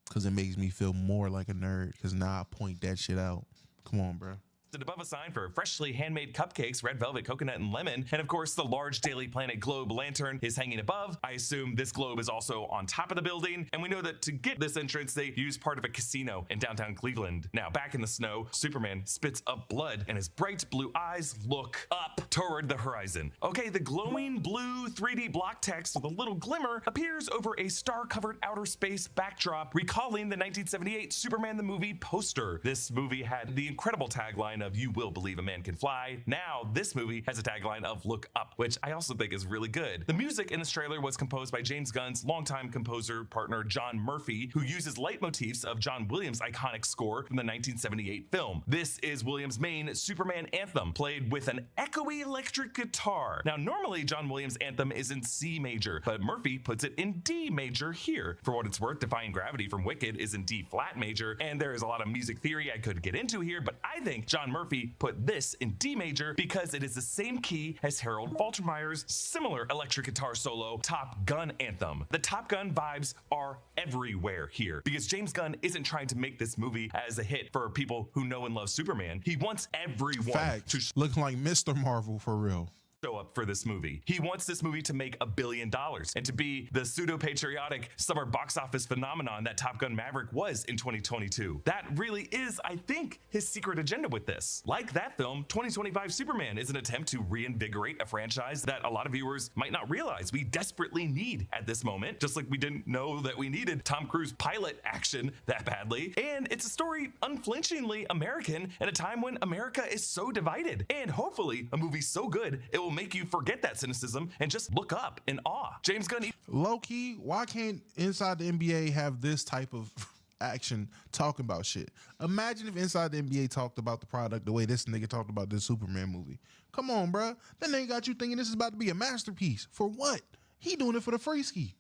because it makes me feel more like a nerd because now I point that shit out. Come on, bro. Above a sign for freshly handmade cupcakes, red velvet, coconut, and lemon. And of course, the large Daily Planet globe lantern is hanging above. I assume this globe is also on top of the building. And we know that to get this entrance, they use part of a casino in downtown Cleveland. Now, back in the snow, Superman spits up blood and his bright blue eyes look up toward the horizon. Okay, the glowing blue 3D block text with a little glimmer appears over a star-covered outer space backdrop, recalling the 1978 Superman the Movie poster. This movie had the incredible tagline of "You will believe a man can fly." Now this movie has a tagline of "Look up," which I also think is really good. The music in this trailer was composed by James Gunn's longtime composer partner John Murphy, who uses leitmotifs of John Williams' iconic score from the 1978 film. This is Williams' main Superman anthem, played with an echoey electric guitar. Now normally John Williams' anthem is in C major, but Murphy puts it in D major here. For what it's worth, Defying Gravity from Wicked is in D flat major, and there is a lot of music theory I could get into here, but I think John Murphy put this in D major because it is the same key as Harold Faltermeyer's similar electric guitar solo Top Gun anthem. The Top Gun vibes are everywhere here because James Gunn isn't trying to make this movie as a hit for people who know and love Superman. He wants everyone to looking like Mr. Marvel for real. Show up for this movie. He wants this movie to make $1 billion and to be the pseudo-patriotic summer box office phenomenon that Top Gun Maverick was in 2022. That really is, I think, his secret agenda with this. Like that film, 2025 Superman is an attempt to reinvigorate a franchise that a lot of viewers might not realize we desperately need at this moment, just like we didn't know that we needed Tom Cruise pilot action that badly. And it's a story unflinchingly American at a time when America is so divided. And hopefully a movie so good, it will make you forget that cynicism and just look up in awe. James Gunn. Low-key, why can't Inside the NBA have this type of action talking about shit? Imagine if Inside the NBA talked about the product the way this nigga talked about this Superman movie. Come on, bruh. That nigga got you thinking this is about to be a masterpiece. For what? He doing it for the free ski.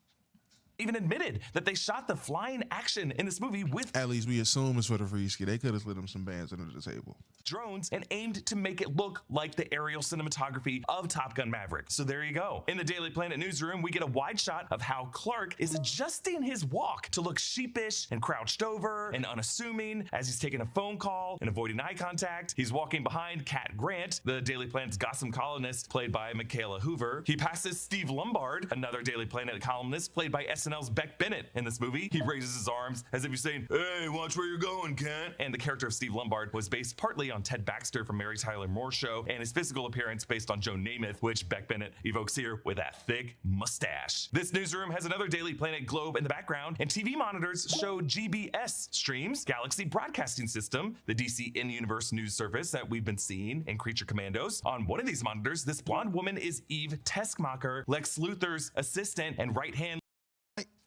Even admitted that they shot the flying action in this movie with, at least we assume it's for the free ski. They could have slid them some bands under the table, drones, and aimed to make it look like the aerial cinematography of Top Gun Maverick. So there you go. In the Daily Planet newsroom, we get a wide shot of how Clark is adjusting his walk to look sheepish and crouched over and unassuming as he's taking a phone call and avoiding eye contact. He's walking behind Kat Grant, the Daily Planet's gossip columnist played by Michaela Hoover. He passes Steve Lombard, another Daily Planet columnist played by SNL SNL's Beck Bennett in this movie. He raises his arms as if he's saying, "Hey, watch where you're going, Kent." And the character of Steve Lombard was based partly on Ted Baxter from Mary Tyler Moore Show, and his physical appearance based on Joe Namath, which Beck Bennett evokes here with that thick mustache. This newsroom has another Daily Planet globe in the background, and TV monitors show GBS streams, Galaxy Broadcasting System, the DC in-universe news service that we've been seeing in Creature Commandos. On one of these monitors, this blonde woman is Eve Teskmacher, Lex Luthor's assistant and right-hand.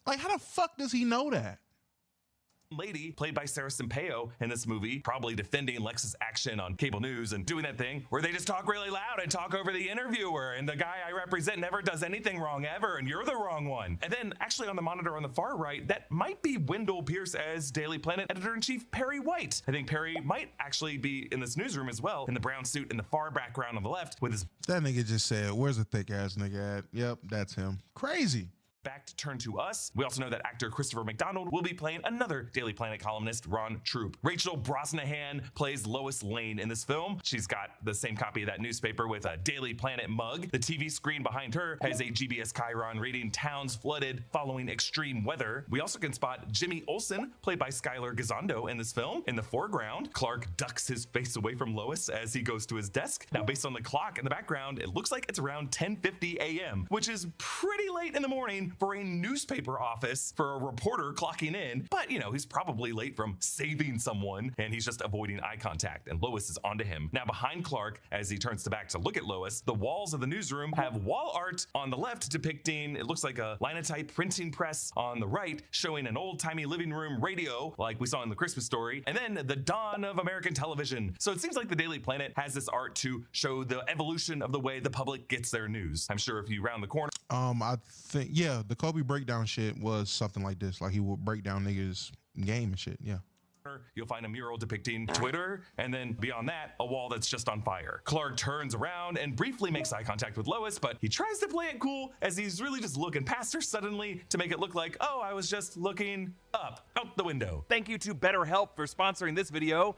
Like, how the fuck does he know that? Lady played by Sarah Sampaio in this movie, probably defending Lex's action on cable news and doing that thing where they just talk really loud and talk over the interviewer, and the guy I represent never does anything wrong ever, and you're the wrong one. And then actually on the monitor on the far right, that might be Wendell Pierce as Daily Planet editor-in-chief Perry White. I think Perry might actually be in this newsroom as well, in the brown suit in the far background on the left with his... That nigga just said, "Where's the thick ass nigga at?" Yep, that's him. Crazy. Back to turn to us. We also know that actor Christopher McDonald will be playing another Daily Planet columnist, Ron Troop. Rachel Brosnahan plays Lois Lane in this film. She's got the same copy of that newspaper with a Daily Planet mug. The TV screen behind her has a GBS chyron reading "Towns flooded following extreme weather." We also can spot Jimmy Olsen, played by Skylar Gisondo in this film. In the foreground, Clark ducks his face away from Lois as he goes to his desk. Now, based on the clock in the background, it looks like it's around 10:50 a.m., which is pretty late in the morning for a newspaper office for a reporter clocking in, but you know, he's probably late from saving someone and he's just avoiding eye contact, and Lois is onto him. Now behind Clark, as he turns back to look at Lois, the walls of the newsroom have wall art on the left depicting, it looks like a linotype printing press on the right, showing an old-timey living room radio like we saw in the Christmas Story, and then the dawn of American television. So it seems like the Daily Planet has this art to show the evolution of the way the public gets their news. I'm sure if you round the corner, I think, yeah, the Kobe breakdown shit was something like this. Like, he would break down niggas' game and shit. Yeah. You'll find a mural depicting Twitter, and then beyond that, a wall that's just on fire. Clark turns around and briefly makes eye contact with Lois, but he tries to play it cool as he's really just looking past her suddenly to make it look like, "Oh, I was just looking up out the window." Thank you to BetterHelp for sponsoring this video.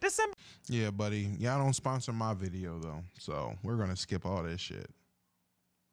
Yeah, buddy. Y'all don't sponsor my video though, so we're gonna skip all this shit.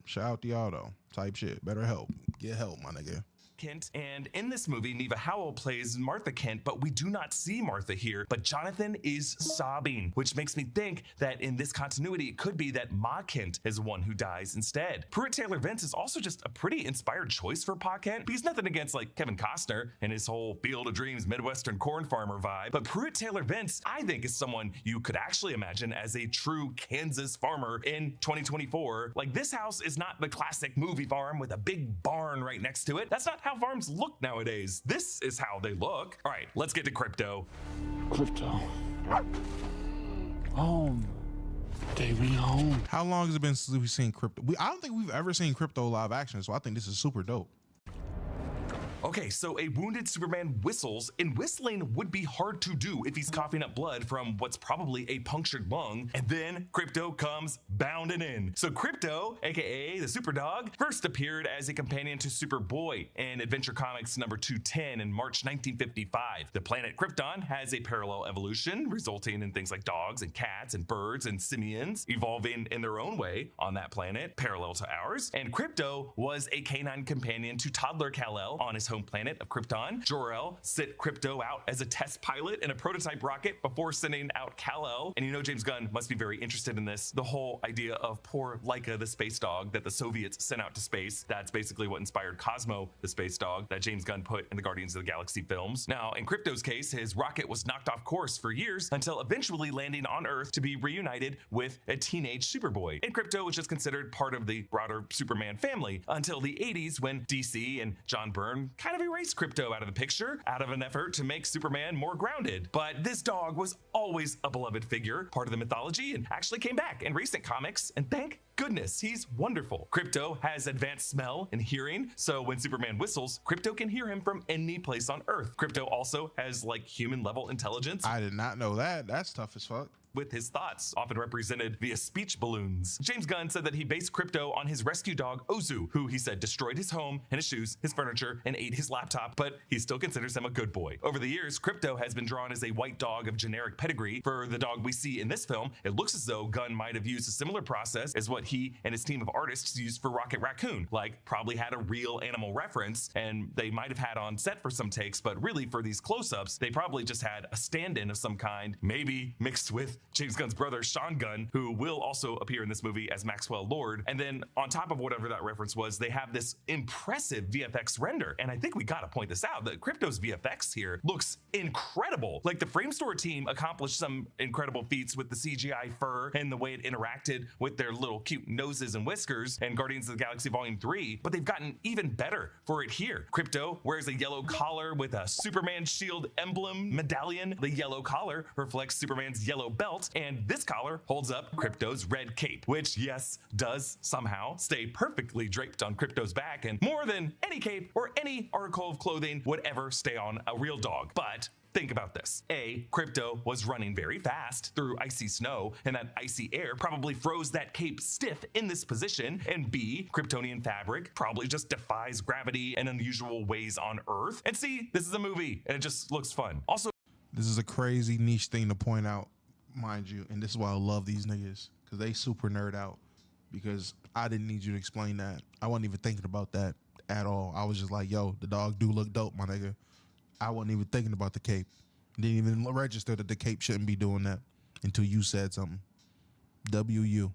Shout out to y'all though. Type shit. BetterHelp. Get help, my nigga. Kent, and in this movie, Neva Howell plays Martha Kent, but we do not see Martha here, but Jonathan is sobbing, which makes me think that in this continuity, it could be that Ma Kent is the one who dies instead. Pruitt Taylor Vince is also just a pretty inspired choice for Pa Kent, because nothing against like Kevin Costner and his whole Field of Dreams Midwestern corn farmer vibe, but Pruitt Taylor Vince, I think, is someone you could actually imagine as a true Kansas farmer in 2024. Like, this house is not the classic movie farm with a big barn right next to it. That's not how farms look nowadays. This is how they look. All right, let's get to crypto. Crypto. Home. Daily home. How long has it been since we've seen crypto? I don't think we've ever seen crypto live action, so I think this is super dope. Okay, so a wounded Superman whistles, and whistling would be hard to do if he's coughing up blood from what's probably a punctured lung, and then Crypto comes bounding in. So Crypto, aka the Super Dog, first appeared as a companion to Superboy in Adventure Comics number 210 in March 1955. The planet Krypton has a parallel evolution, resulting in things like dogs and cats and birds and simians evolving in their own way on that planet, parallel to ours. And Crypto was a canine companion to toddler Kal-El on his home planet of Krypton. Jor-El sent Crypto out as a test pilot in a prototype rocket before sending out Kal-El. And you know James Gunn must be very interested in this. The whole idea of poor Laika, the space dog that the Soviets sent out to space. That's basically what inspired Cosmo, the space dog that James Gunn put in the Guardians of the Galaxy films. Now, in Crypto's case, his rocket was knocked off course for years until eventually landing on Earth to be reunited with a teenage Superboy. And Crypto was just considered part of the broader Superman family until the 80s when DC and John Byrne kind of erased Crypto out of the picture out of an effort to make Superman more grounded. But this dog was always a beloved figure, part of the mythology, and actually came back in recent comics, and thank goodness, he's wonderful. Crypto has advanced smell and hearing, so when Superman whistles, Crypto can hear him from any place on Earth. Crypto also has like human level intelligence. I did not know that. That's tough as fuck. With his thoughts, often represented via speech balloons. James Gunn said that he based Crypto on his rescue dog, Ozu, who he said destroyed his home and his shoes, his furniture, and ate his laptop, but he still considers him a good boy. Over the years, Crypto has been drawn as a white dog of generic pedigree. For the dog we see in this film, it looks as though Gunn might have used a similar process as what what he and his team of artists used for Rocket Raccoon. Like, probably had a real animal reference, and they might have had on set for some takes, but really for these close-ups, they probably just had a stand-in of some kind, maybe mixed with James Gunn's brother, Sean Gunn, who will also appear in this movie as Maxwell Lord. And then on top of whatever that reference was, they have this impressive VFX render. And I think we gotta point this out, that Crypto's VFX here looks incredible. Like, the Framestore team accomplished some incredible feats with the CGI fur and the way it interacted with their little cute noses and whiskers and Guardians of the Galaxy Volume 3, but they've gotten even better for it here. Crypto wears a yellow collar with a Superman shield emblem medallion. The yellow collar reflects Superman's yellow belt, and this collar holds up Crypto's red cape, which, yes, does somehow stay perfectly draped on Crypto's back, and more than any cape or any article of clothing would ever stay on a real dog. But think about this. A, Crypto was running very fast through icy snow, and that icy air probably froze that cape stiff in this position. And B, Kryptonian fabric probably just defies gravity in unusual ways on Earth. And C, this is a movie, and it just looks fun. Also, this is a crazy niche thing to point out, mind you, and this is why I love these niggas, because they super nerd out, because I didn't need you to explain that. I wasn't even thinking about that at all. I was just like, yo, the dog do look dope, my nigga. I wasn't even thinking about the cape. Didn't even register that the cape shouldn't be doing that until you said something. WU.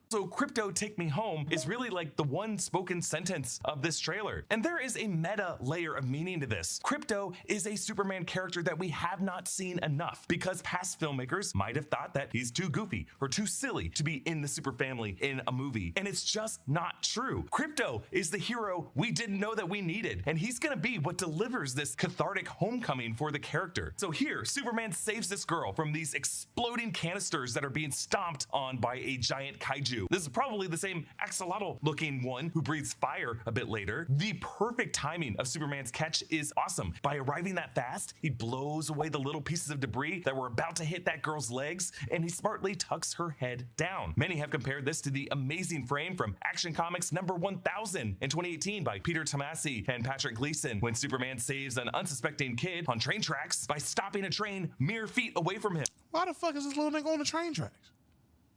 So Crypto Take Me Home is really like the one spoken sentence of this trailer. And there is a meta layer of meaning to this. Crypto is a Superman character that we have not seen enough, because past filmmakers might have thought that he's too goofy or too silly to be in the super family in a movie. And it's just not true. Crypto is the hero we didn't know that we needed, and he's gonna be what delivers this cathartic homecoming for the character. So here, Superman saves this girl from these exploding canisters that are being stomped on by a giant kaiju. This is probably the same axolotl looking one who breathes fire a bit later. The perfect timing of Superman's catch is awesome. By arriving that fast, he blows away the little pieces of debris that were about to hit that girl's legs, and he smartly tucks her head down. Many have compared this to the amazing frame from Action Comics number 1000 in 2018 by Peter Tomasi and Patrick Gleason, when Superman saves an unsuspecting kid on train tracks by stopping a train mere feet away from him. Why the fuck is this little nigga on the train tracks?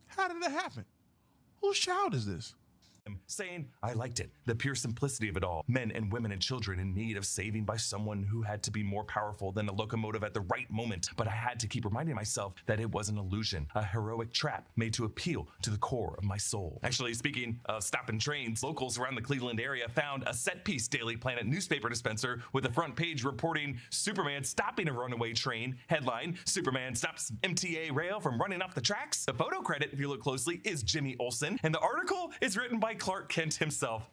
How did that happen? Whose child is this? Saying, I liked it. The pure simplicity of it all. Men and women and children in need of saving by someone who had to be more powerful than a locomotive at the right moment. But I had to keep reminding myself that it was an illusion, a heroic trap made to appeal to the core of my soul. Actually, speaking of stopping trains, locals around the Cleveland area found a set-piece Daily Planet newspaper dispenser with a front page reporting Superman stopping a runaway train. Headline, Superman stops MTA rail from running off the tracks. The photo credit, if you look closely, is Jimmy Olsen, and the article is written by Clark Kent himself.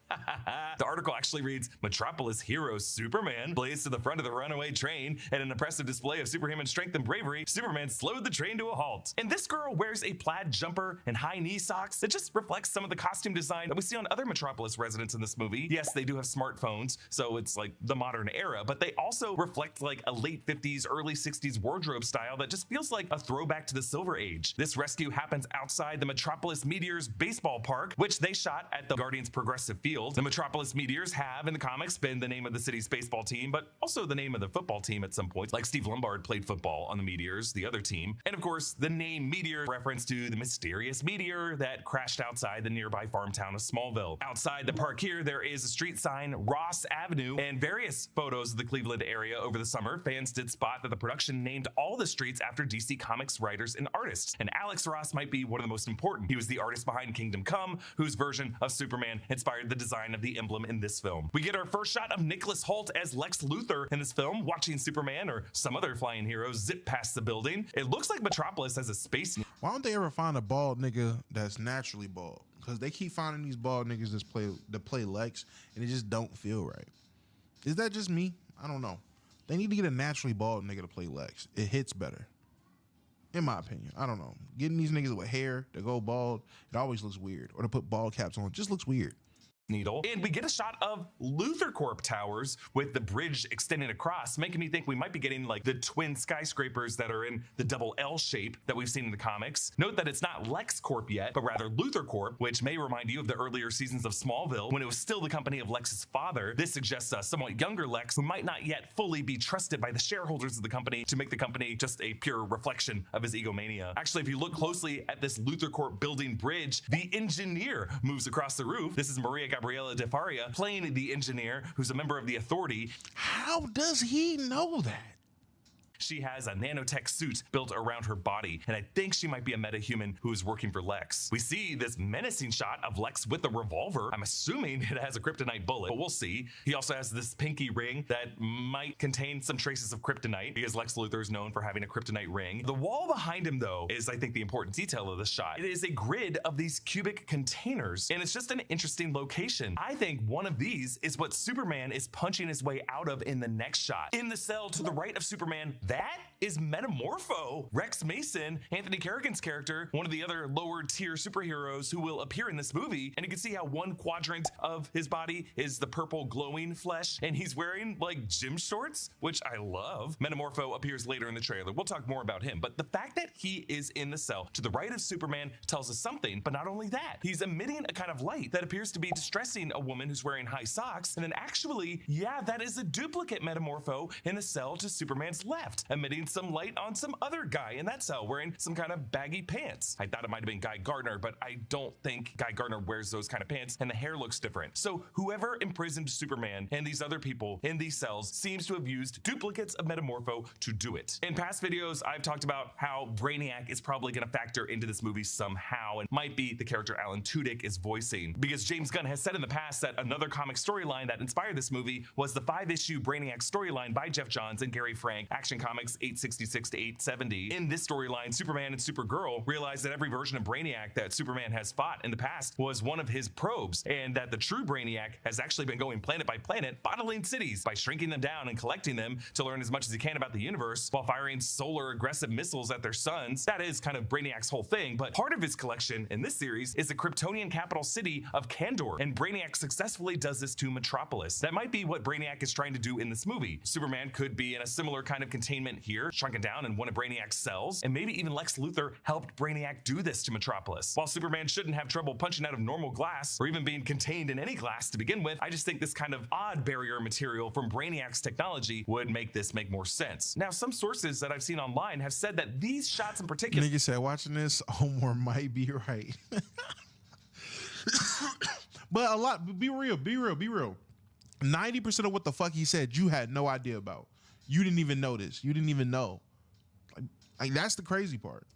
The article actually reads, Metropolis hero Superman blazed to the front of the runaway train. In an impressive display of superhuman strength and bravery, Superman slowed the train to a halt. And this girl wears a plaid jumper and high knee socks that just reflects some of the costume design that we see on other Metropolis residents in this movie. Yes, they do have smartphones, so it's like the modern era, but they also reflect like a late 50s, early 60s wardrobe style that just feels like a throwback to the Silver Age. This rescue happens outside the Metropolis Meteors baseball park, which they shot at the Guardians Progressive Field. The Metropolis Meteors have in the comics been the name of the city's baseball team, but also the name of the football team at some point. Like Steve Lombard played football on the Meteors, the other team. And of course, the name Meteor reference to the mysterious meteor that crashed outside the nearby farm town of Smallville. Outside the park here, there is a street sign, Ross Avenue, and various photos of the Cleveland area over the summer. Fans did spot that the production named all the streets after DC Comics writers and artists. And Alex Ross might be one of the most important. He was the artist behind Kingdom Come, whose version of Superman inspired the design of the emblem in this film. We get our first shot of Nicholas Hoult as Lex Luthor in this film, watching Superman or some other flying hero zip past the building. It looks like Metropolis has a space. Why don't they ever find a bald nigga that's naturally bald? Because they keep finding these bald niggas that play Lex, and it just don't feel right. Is that just me? I don't know. They need to get a naturally bald nigga to play Lex. It hits better. In my opinion, I don't know. Getting these niggas with hair that go bald, it always looks weird. Or to put bald caps on, just looks weird. needle, and we get a shot of Luthor Corp towers with the bridge extending across, making me think we might be getting like the twin skyscrapers that are in the double L shape that we've seen in the comics. Note that it's not Lex Corp yet, but rather Luthor Corp, which may remind you of the earlier seasons of Smallville when it was still the company of Lex's father. This suggests a somewhat younger Lex who might not yet fully be trusted by the shareholders of the company to make the company just a pure reflection of his egomania. Actually, if you look closely at this Luthor Corp building bridge, the engineer moves across the roof. This is Maria Gabriela de Faria playing the engineer who's a member of the Authority. How does he know that? She has a nanotech suit built around her body, and I think she might be a metahuman who is working for Lex. We see this menacing shot of Lex with a revolver. I'm assuming it has a kryptonite bullet, but we'll see. He also has this pinky ring that might contain some traces of kryptonite because Lex Luthor is known for having a kryptonite ring. The wall behind him, though, is I think the important detail of the shot. It is a grid of these cubic containers, and it's just an interesting location. I think one of these is what Superman is punching his way out of in the next shot. In the cell to the right of Superman, that is Metamorpho. Rex Mason, Anthony Carrigan's character, one of the other lower tier superheroes who will appear in this movie. And you can see how one quadrant of his body is the purple glowing flesh, and he's wearing like gym shorts, which I love. Metamorpho appears later in the trailer. We'll talk more about him, but the fact that he is in the cell to the right of Superman tells us something. But not only that, he's emitting a kind of light that appears to be distressing a woman who's wearing high socks. And then actually, yeah, that is a duplicate Metamorpho in the cell to Superman's left, emitting some light on some other guy in that cell wearing some kind of baggy pants. I thought it might have been Guy Gardner, but I don't think Guy Gardner wears those kind of pants, and the hair looks different. So whoever imprisoned Superman and these other people in these cells seems to have used duplicates of Metamorpho to do it. In past videos, I've talked about how Brainiac is probably going to factor into this movie somehow, and might be the character Alan Tudyk is voicing, because James Gunn has said in the past that another comic storyline that inspired this movie was the 5-issue Brainiac storyline by Jeff Johns and Gary Frank, Action Comics 866 to 870. In this storyline, Superman and Supergirl realize that every version of Brainiac that Superman has fought in the past was one of his probes, and that the true Brainiac has actually been going planet by planet, bottling cities by shrinking them down and collecting them to learn as much as he can about the universe while firing solar aggressive missiles at their suns. That is kind of Brainiac's whole thing, but part of his collection in this series is the Kryptonian capital city of Kandor, and Brainiac successfully does this to Metropolis. That might be what Brainiac is trying to do in this movie. Superman could be in a similar kind of containment here, shrunken down in one of Brainiac's cells, and maybe even Lex Luthor helped Brainiac do this to Metropolis. While Superman shouldn't have trouble punching out of normal glass or even being contained in any glass to begin with, I just think this kind of odd barrier material from Brainiac's technology would make this make more sense. Now, some sources that I've seen online have said that these shots in particular— Nigga said watching this, Omar might be right. But a lot, be real. 90% of what the fuck he said, you had no idea about. You didn't even notice. You didn't even know. Like that's the crazy part.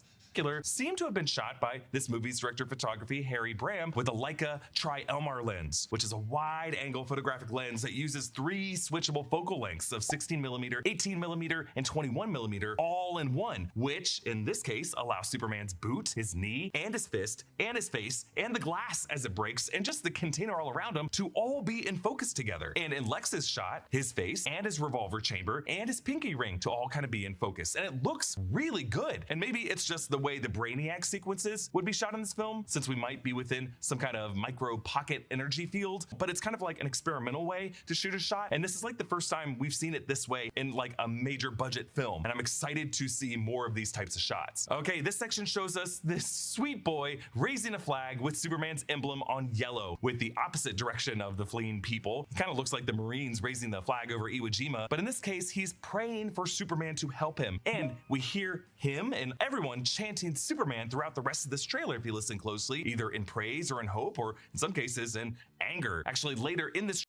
Seem to have been shot by this movie's director of photography, Harry Bram, with a Leica Tri-Elmar lens, which is a wide-angle photographic lens that uses 3 switchable focal lengths of 16mm, 18mm, and 21mm, all in one, which, in this case, allows Superman's boot, his knee, and his fist, and his face, and the glass as it breaks, and just the container all around him to all be in focus together. And in Lex's shot, his face, and his revolver chamber, and his pinky ring to all kind of be in focus. And it looks really good. And maybe it's just the way the Brainiac sequences would be shot in this film, since we might be within some kind of micro pocket energy field, but it's kind of like an experimental way to shoot a shot. And this is like the first time we've seen it this way in like a major budget film. And I'm excited to see more of these types of shots. Okay, this section shows us this sweet boy raising a flag with Superman's emblem on yellow with the opposite direction of the fleeing people. It kind of looks like the Marines raising the flag over Iwo Jima, but in this case, he's praying for Superman to help him. And we hear him and everyone chanting Superman throughout the rest of this trailer if you listen closely, either in praise or in hope, or in some cases in anger. Actually, later in this—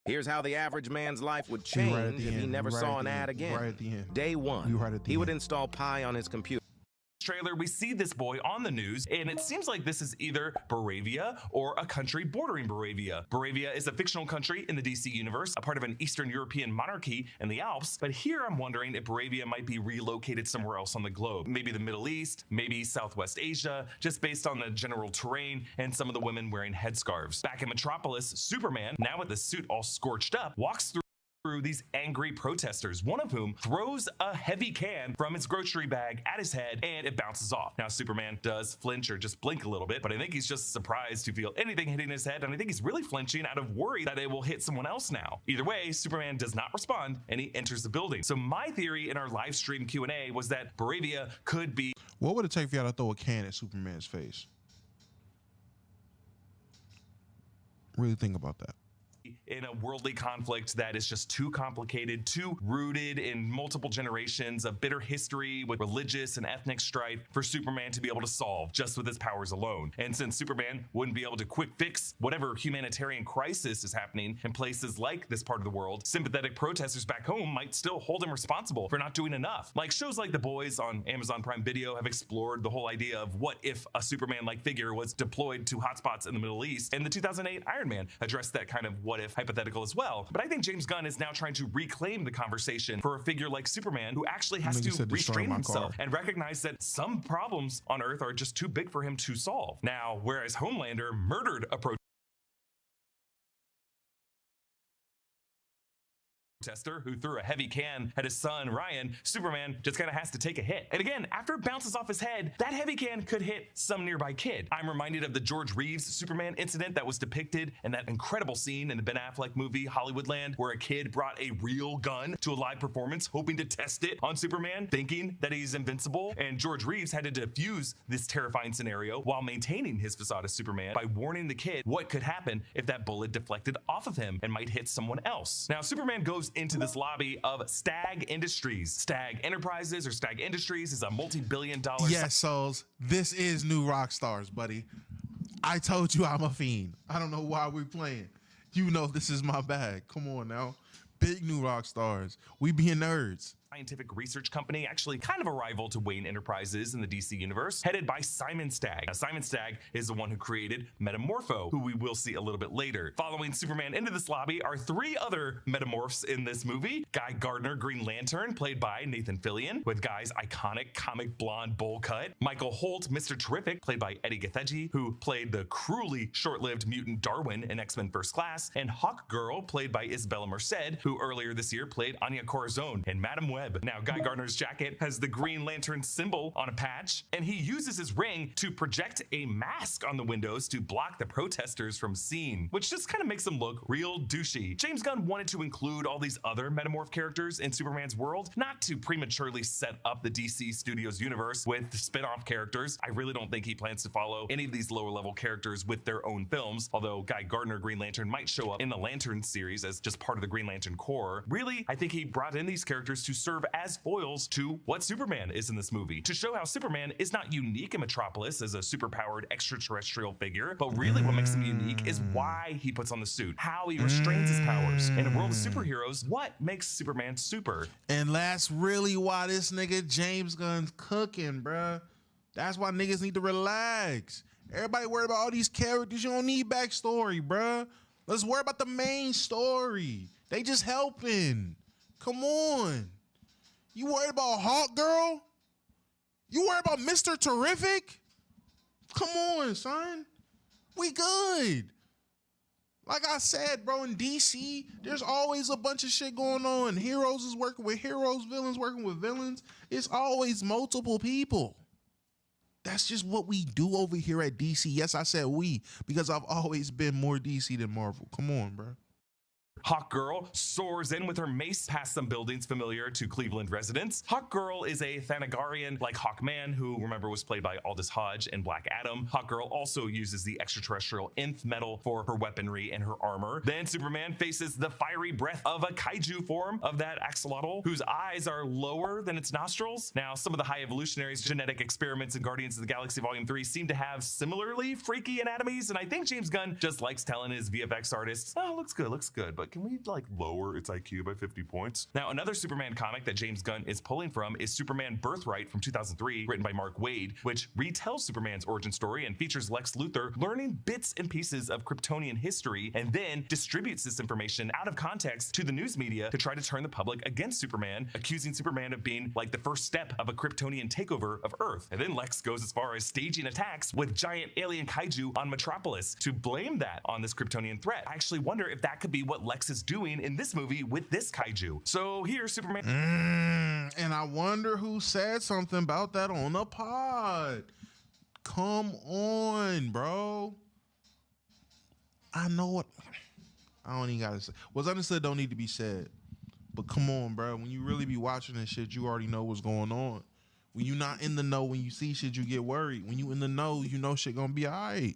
Here's how the average man's life would change if he never saw an ad again. Right at the end. Day one, he would install Pi on his computer. Trailer, we see this boy on the news, and it seems like this is either Baravia or a country bordering Baravia. Baravia is a fictional country in the DC universe, a part of an Eastern European monarchy in the Alps, but here I'm wondering if Baravia might be relocated somewhere else on the globe. Maybe the Middle East, maybe Southwest Asia, just based on the general terrain and some of the women wearing headscarves. Back in Metropolis, Superman, now with the suit all scorched up, walks through through these angry protesters, one of whom throws a heavy can from his grocery bag at his head and it bounces off. Now Superman does flinch or just blink a little bit, but I think he's just surprised to feel anything hitting his head, and I think he's really flinching out of worry that it will hit someone else now. Either way, Superman does not respond and he enters the building. So my theory in our live stream Q&A was that Baravia could be... What would it take for y'all to throw a can at Superman's face? Really think about that. in a worldly conflict that is just too complicated, too rooted in multiple generations of bitter history with religious and ethnic strife for Superman to be able to solve just with his powers alone. And since Superman wouldn't be able to quick fix whatever humanitarian crisis is happening in places like this part of the world, sympathetic protesters back home might still hold him responsible for not doing enough. Like shows like The Boys on Amazon Prime Video have explored the whole idea of what if a Superman-like figure was deployed to hotspots in the Middle East, and the 2008 Iron Man addressed that kind of what if hypothetical as well. But I think James Gunn is now trying to reclaim the conversation for a figure like Superman who actually has to restrain himself and recognize that some problems on Earth are just too big for him to solve. Now, whereas Homelander murdered a protester who threw a heavy can at his son Ryan, Superman just kind of has to take a hit. And again, after it bounces off his head, that heavy can could hit some nearby kid. I'm reminded of the George Reeves Superman incident that was depicted in that incredible scene in the Ben Affleck movie Hollywoodland, where a kid brought a real gun to a live performance hoping to test it on Superman, thinking that he's invincible. And George Reeves had to defuse this terrifying scenario while maintaining his facade as Superman by warning the kid what could happen if that bullet deflected off of him and might hit someone else. Now, Superman goes into this lobby of Stag Industries. Stag Enterprises or Stag Industries is a multi-billion-dollar... Yes, Souls. This is new Rockstars, buddy. I told you I'm a fiend. I don't know why we're playing. You know this is my bag. Come on now. Big new Rockstars. We being nerds. Scientific research company, actually kind of a rival to Wayne Enterprises in the DC universe, headed by Simon Stagg. Now, Simon Stagg is the one who created Metamorpho, who we will see a little bit later. Following Superman into this lobby are three other Metamorphs in this movie. Guy Gardner, Green Lantern, played by Nathan Fillion, with Guy's iconic comic blonde bowl cut. Michael Holt, Mr. Terrific, played by Eddie Gathegi, who played the cruelly short-lived mutant Darwin in X-Men First Class, and Hawk Girl, played by Isabella Merced, who earlier this year played Anya Corazon in Madam Web. Now, Guy Gardner's jacket has the Green Lantern symbol on a patch, and he uses his ring to project a mask on the windows to block the protesters from seeing, which just kind of makes them look real douchey. James Gunn wanted to include all these other Metamorph characters in Superman's world, not to prematurely set up the DC Studios universe with spin-off characters. I really don't think he plans to follow any of these lower-level characters with their own films, although Guy Gardner Green Lantern might show up in the Lantern series as just part of the Green Lantern Corps. Really, I think he brought in these characters to serve as foils to what Superman is in this movie, to show how Superman is not unique in Metropolis as a superpowered extraterrestrial figure, but really what makes him unique is why he puts on the suit, how he restrains his powers. In a world of superheroes, what makes Superman super? And that's really why this nigga James Gunn's cooking, bruh. That's why niggas need to relax. Everybody worried about all these characters. You don't need backstory, bruh. Let's worry about the main story. They just helping. Come on. You worried about Hawk Girl? You worried about Mr. Terrific? Come on, son. We good. Like I said, bro, in DC, there's always a bunch of shit going on. Heroes is working with heroes, villains working with villains. It's always multiple people. That's just what we do over here at DC. Yes, I said we, because I've always been more DC than Marvel. Come on, bro. Hawk Girl soars in with her mace past some buildings familiar to Cleveland residents. Hawk Girl is a Thanagarian like Hawkman, who remember was played by Aldous Hodge in Black Adam. Hawk Girl also uses the extraterrestrial nth metal for her weaponry and her armor. Then Superman faces the fiery breath of a kaiju form of that axolotl, whose eyes are lower than its nostrils. Now, some of the High Evolutionaries' genetic experiments in Guardians of the Galaxy Volume 3 seem to have similarly freaky anatomies, and I think James Gunn just likes telling his VFX artists, oh, looks good, but can we like lower its IQ by 50 points? Now, another Superman comic that James Gunn is pulling from is Superman Birthright from 2003, written by Mark Waid, which retells Superman's origin story and features Lex Luthor learning bits and pieces of Kryptonian history and then distributes this information out of context to the news media to try to turn the public against Superman, accusing Superman of being like the first step of a Kryptonian takeover of Earth. And then Lex goes as far as staging attacks with giant alien kaiju on Metropolis to blame that on this Kryptonian threat. I actually wonder if that could be what Lex Lex is doing in this movie with this kaiju. So here's Superman. And I wonder who said something about that on the pod. Come on, bro. I know what. I don't even gotta say. What's understood don't need to be said. But come on, bro. When you really be watching this shit, you already know what's going on. When you not in the know, when you see shit, you get worried. When you in the know, you know shit gonna be all right.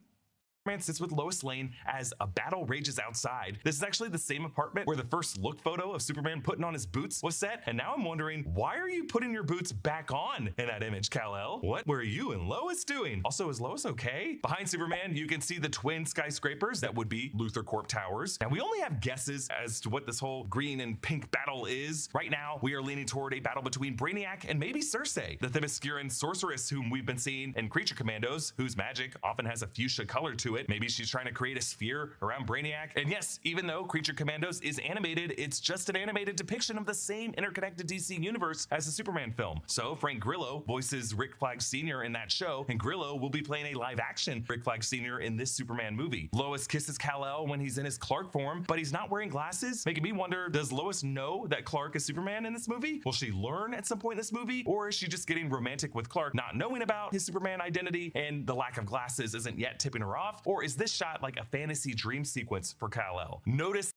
Superman sits with Lois Lane as a battle rages outside. This is actually the same apartment where the first look photo of Superman putting on his boots was set. And now I'm wondering, why are you putting your boots back on in that image, Kal-El? What were you and Lois doing? Also, is Lois okay? Behind Superman, you can see the twin skyscrapers that would be Luthor Corp towers. Now, we only have guesses as to what this whole green and pink battle is. Right now, we are leaning toward a battle between Brainiac and maybe Cersei, the Themysciran sorceress whom we've been seeing in Creature Commandos, whose magic often has a fuchsia color to it. Maybe she's trying to create a sphere around Brainiac. And yes, even though Creature Commandos is animated, it's just an animated depiction of the same interconnected DC universe as the Superman film. So Frank Grillo voices Rick Flag Sr. in that show, and Grillo will be playing a live action Rick Flag Sr. in this Superman movie. Lois kisses Kal-El when he's in his Clark form, but he's not wearing glasses, making me wonder, does Lois know that Clark is Superman in this movie? Will she learn at some point in this movie? Or is she just getting romantic with Clark, not knowing about his Superman identity, and the lack of glasses isn't yet tipping her off? Or is this shot like a fantasy dream sequence for Kal-El? Notice.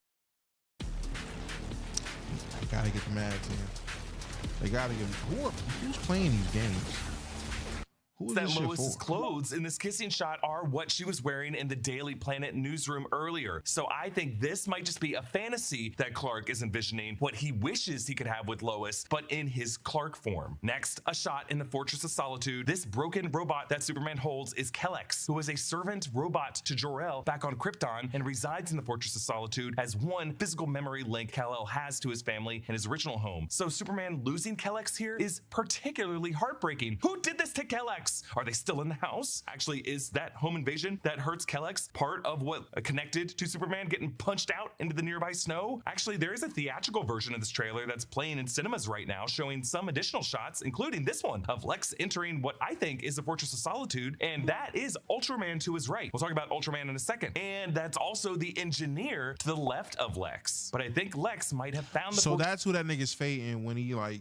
I gotta get the mad team. They gotta get who's playing these games. That Lois's clothes in this kissing shot are what she was wearing in the Daily Planet newsroom earlier. So I think this might just be a fantasy that Clark is envisioning, what he wishes he could have with Lois, but in his Clark form. Next, a shot in the Fortress of Solitude. This broken robot that Superman holds is Kelex, who is a servant robot to Jor-El back on Krypton and resides in the Fortress of Solitude as one physical memory link Kal-El has to his family and his original home. So Superman losing Kelex here is particularly heartbreaking. Who did this to Kelex? Are they still in the house? Actually, is that home invasion that hurts Kelex part of what connected to Superman getting punched out into the nearby snow? Actually, there is a theatrical version of this trailer that's playing in cinemas right now, showing some additional shots, including this one of Lex entering what I think is the Fortress of Solitude, and that is Ultraman to his right. We'll talk about Ultraman in a second. And that's also the engineer to the left of Lex. But I think Lex might have found the So that's who that nigga's fading when he like.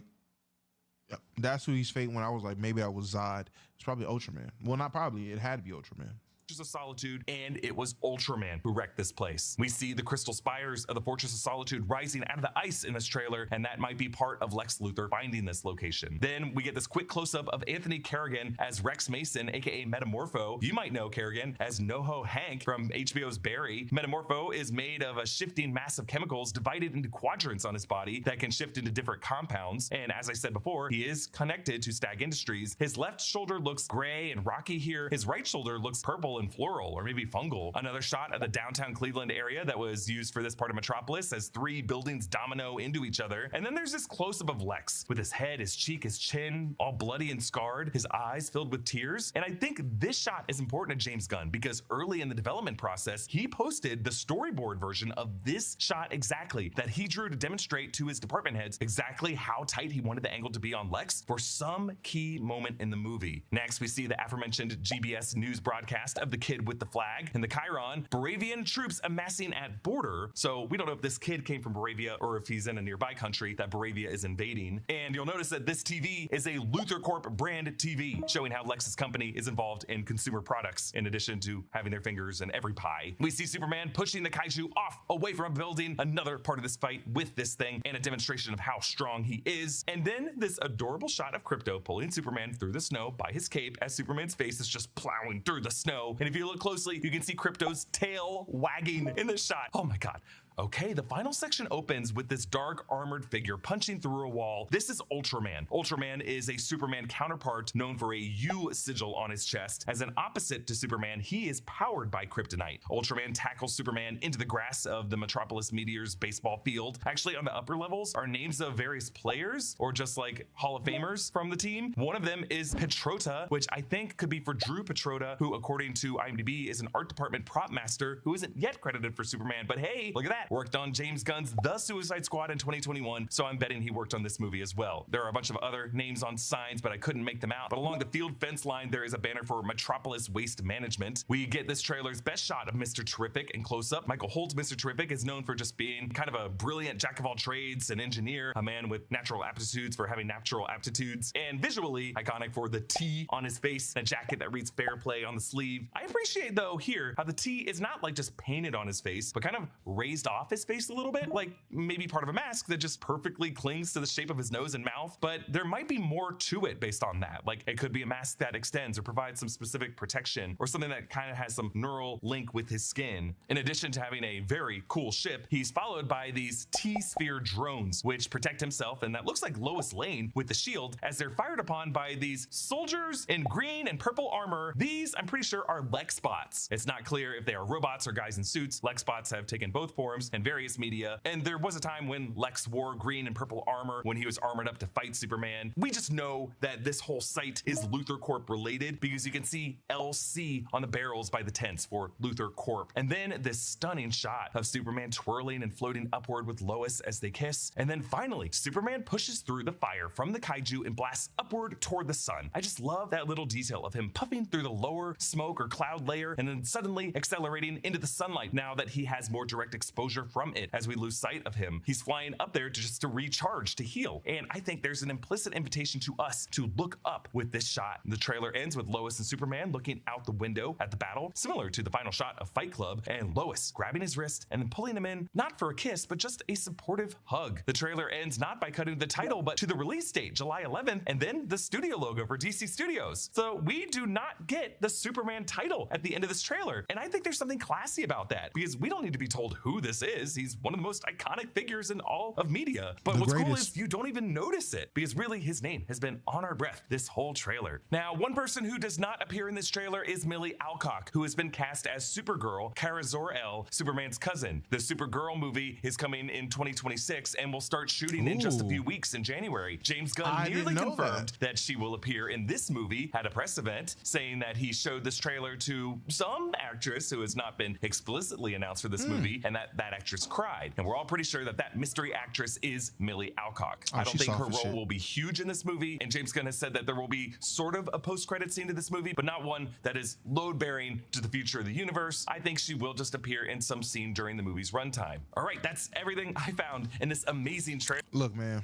That's who he's fading when I was like, maybe I was Zod. It's probably Ultraman. Well, not probably. It had to be Ultraman. Fortress of Solitude, and it was Ultraman who wrecked this place. We see the crystal spires of the Fortress of Solitude rising out of the ice in this trailer, and that might be part of Lex Luthor finding this location. Then we get this quick close-up of Anthony Kerrigan as Rex Mason, aka Metamorpho. You might know Kerrigan as NoHo Hank from HBO's Barry. Metamorpho is made of a shifting mass of chemicals divided into quadrants on his body that can shift into different compounds. And as I said before, he is connected to Stag Industries. His left shoulder looks gray and rocky here. His right shoulder looks purple and floral, or maybe fungal. Another shot of the downtown Cleveland area that was used for this part of Metropolis as three buildings domino into each other. And then there's this close-up of Lex with his head, his cheek, his chin, all bloody and scarred, his eyes filled with tears. And I think this shot is important to James Gunn because early in the development process, he posted the storyboard version of this shot exactly that he drew to demonstrate to his department heads exactly how tight he wanted the angle to be on Lex for some key moment in the movie. Next, we see the aforementioned GBS news broadcast of the kid with the flag and the Chiron, Baravian troops amassing at border. So we don't know if this kid came from Baravia or if he's in a nearby country that Baravia is invading. And you'll notice that this TV is a Luthor Corp brand TV, showing how Lex's company is involved in consumer products in addition to having their fingers in every pie. We see Superman pushing the kaiju off away from a building, another part of this fight with this thing and a demonstration of how strong he is. And then this adorable shot of Krypto pulling Superman through the snow by his cape as Superman's face is just plowing through the snow. And if you look closely, you can see Krypto's tail wagging in the shot. Oh my God. Okay, the final section opens with this dark armored figure punching through a wall. This is Ultraman. Ultraman is a Superman counterpart known for a U sigil on his chest. As an opposite to Superman, he is powered by kryptonite. Ultraman tackles Superman into the grass of the Metropolis Meteors baseball field. Actually, on the upper levels are names of various players or just like Hall of Famers from the team. One of them is Petrota, which I think could be for Drew Petrota, who according to IMDb is an art department prop master who isn't yet credited for Superman. But hey, look at that. that worked on James Gunn's The Suicide Squad in 2021, so I'm betting he worked on this movie as well. There are a bunch of other names on signs, but I couldn't make them out. But along the field fence line, there is a banner for Metropolis Waste Management. We get this trailer's best shot of Mr. Terrific in close-up. Michael Holt's Mr. Terrific is known for just being kind of a brilliant jack of all trades, an engineer, a man with natural aptitudes for having natural aptitudes, and visually iconic for the T on his face, a jacket that reads fair play on the sleeve. I appreciate though here how the T is not like just painted on his face, but kind of raised off his face a little bit, like maybe part of a mask that just perfectly clings to the shape of his nose and mouth. But there might be more to it based on that. Like it could be a mask that extends or provides some specific protection, or something that kind of has some neural link with his skin. In addition to having a very cool ship, he's followed by these T-sphere drones, which protect himself, and that looks like Lois Lane with the shield, as they're fired upon by these soldiers in green and purple armor. These, I'm pretty sure, are Lex bots. It's not clear if they are robots or guys in suits. Lex bots have taken both forms in various media, and there was a time when Lex wore green and purple armor when he was armored up to fight Superman. We just know that this whole site is Luthor Corp related because you can see LC on the barrels by the tents for Luthor Corp. And then this stunning shot of Superman twirling and floating upward with Lois as they kiss. And then finally, Superman pushes through the fire from the kaiju and blasts upward toward the sun. I just love that little detail of him puffing through the lower smoke or cloud layer and then suddenly accelerating into the sunlight now that he has more direct exposure from it. As we lose sight of him, he's flying up there just to recharge, to heal. And I think there's an implicit invitation to us to look up with this shot. The trailer ends with Lois and Superman looking out the window at the battle, similar to the final shot of Fight Club, and Lois grabbing his wrist and then pulling him in, not for a kiss, but just a supportive hug. The trailer ends not by cutting the title, but to the release date, July 11th, and then the studio logo for DC Studios. So we do not get the Superman title at the end of this trailer. And I think there's something classy about that, because we don't need to be told who this is. He's one of the most iconic figures in all of media. But what's cool is you don't even notice it, because really his name has been on our breath this whole trailer. Now, one person who does not appear in this trailer is Millie Alcock, who has been cast as Supergirl, Kara Zor-El, Superman's cousin. The Supergirl movie is coming in 2026 and will start shooting in just a few weeks in January. James Gunn nearly confirmed that she will appear in this movie at a press event, saying that he showed this trailer to some actress who has not been explicitly announced for this movie, and that actress cried. And we're all pretty sure that that mystery actress is Millie Alcock. I don't think her role will be huge in this movie, and James Gunn has said that there will be sort of a post-credit scene to this movie, but not one that is load-bearing to the future of the universe. I think she will just appear in some scene during the movie's runtime. All right, that's everything I found in this amazing trailer. Look, man,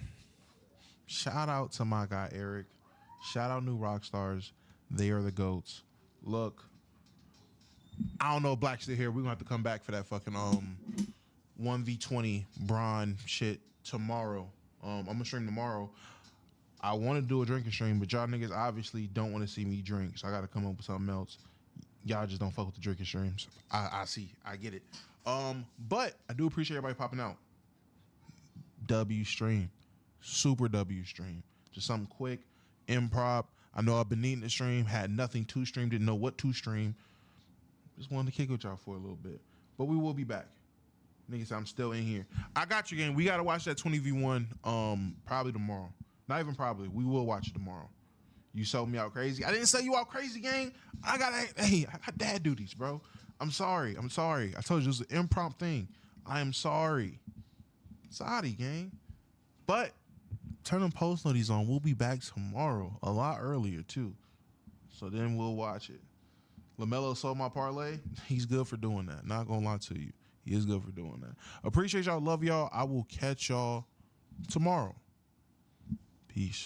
shout out to my guy Eric. Shout out New Rockstars. They are the GOATs. Look, I don't know if Black's still here. We're gonna have to come back for that fucking 1v20 Braun shit tomorrow. I'm gonna stream tomorrow. I want to do a drinking stream, but y'all niggas obviously don't want to see me drink, so I gotta come up with something else. Y'all just don't fuck with the drinking streams. I see. I get it. But I do appreciate everybody popping out. W stream. Super W stream. Just something quick, improv. I know I've been needing to stream, had nothing to stream, didn't know what to stream. Just wanted to kick with y'all for a little bit. But we will be back. Niggas, I'm still in here. I got you, gang. We gotta watch that 20v1 probably tomorrow. Not even probably. We will watch it tomorrow. You sold me out crazy. I didn't sell you out crazy, gang. I got dad duties, bro. I'm sorry. I told you it was an impromptu thing. I am sorry. Sorry, gang. But turn them post notices on. We'll be back tomorrow, a lot earlier too. So then we'll watch it. LaMelo sold my parlay. He's good for doing that. Not gonna lie to you. He is good for doing that. Appreciate y'all. Love y'all. I will catch y'all tomorrow. Peace.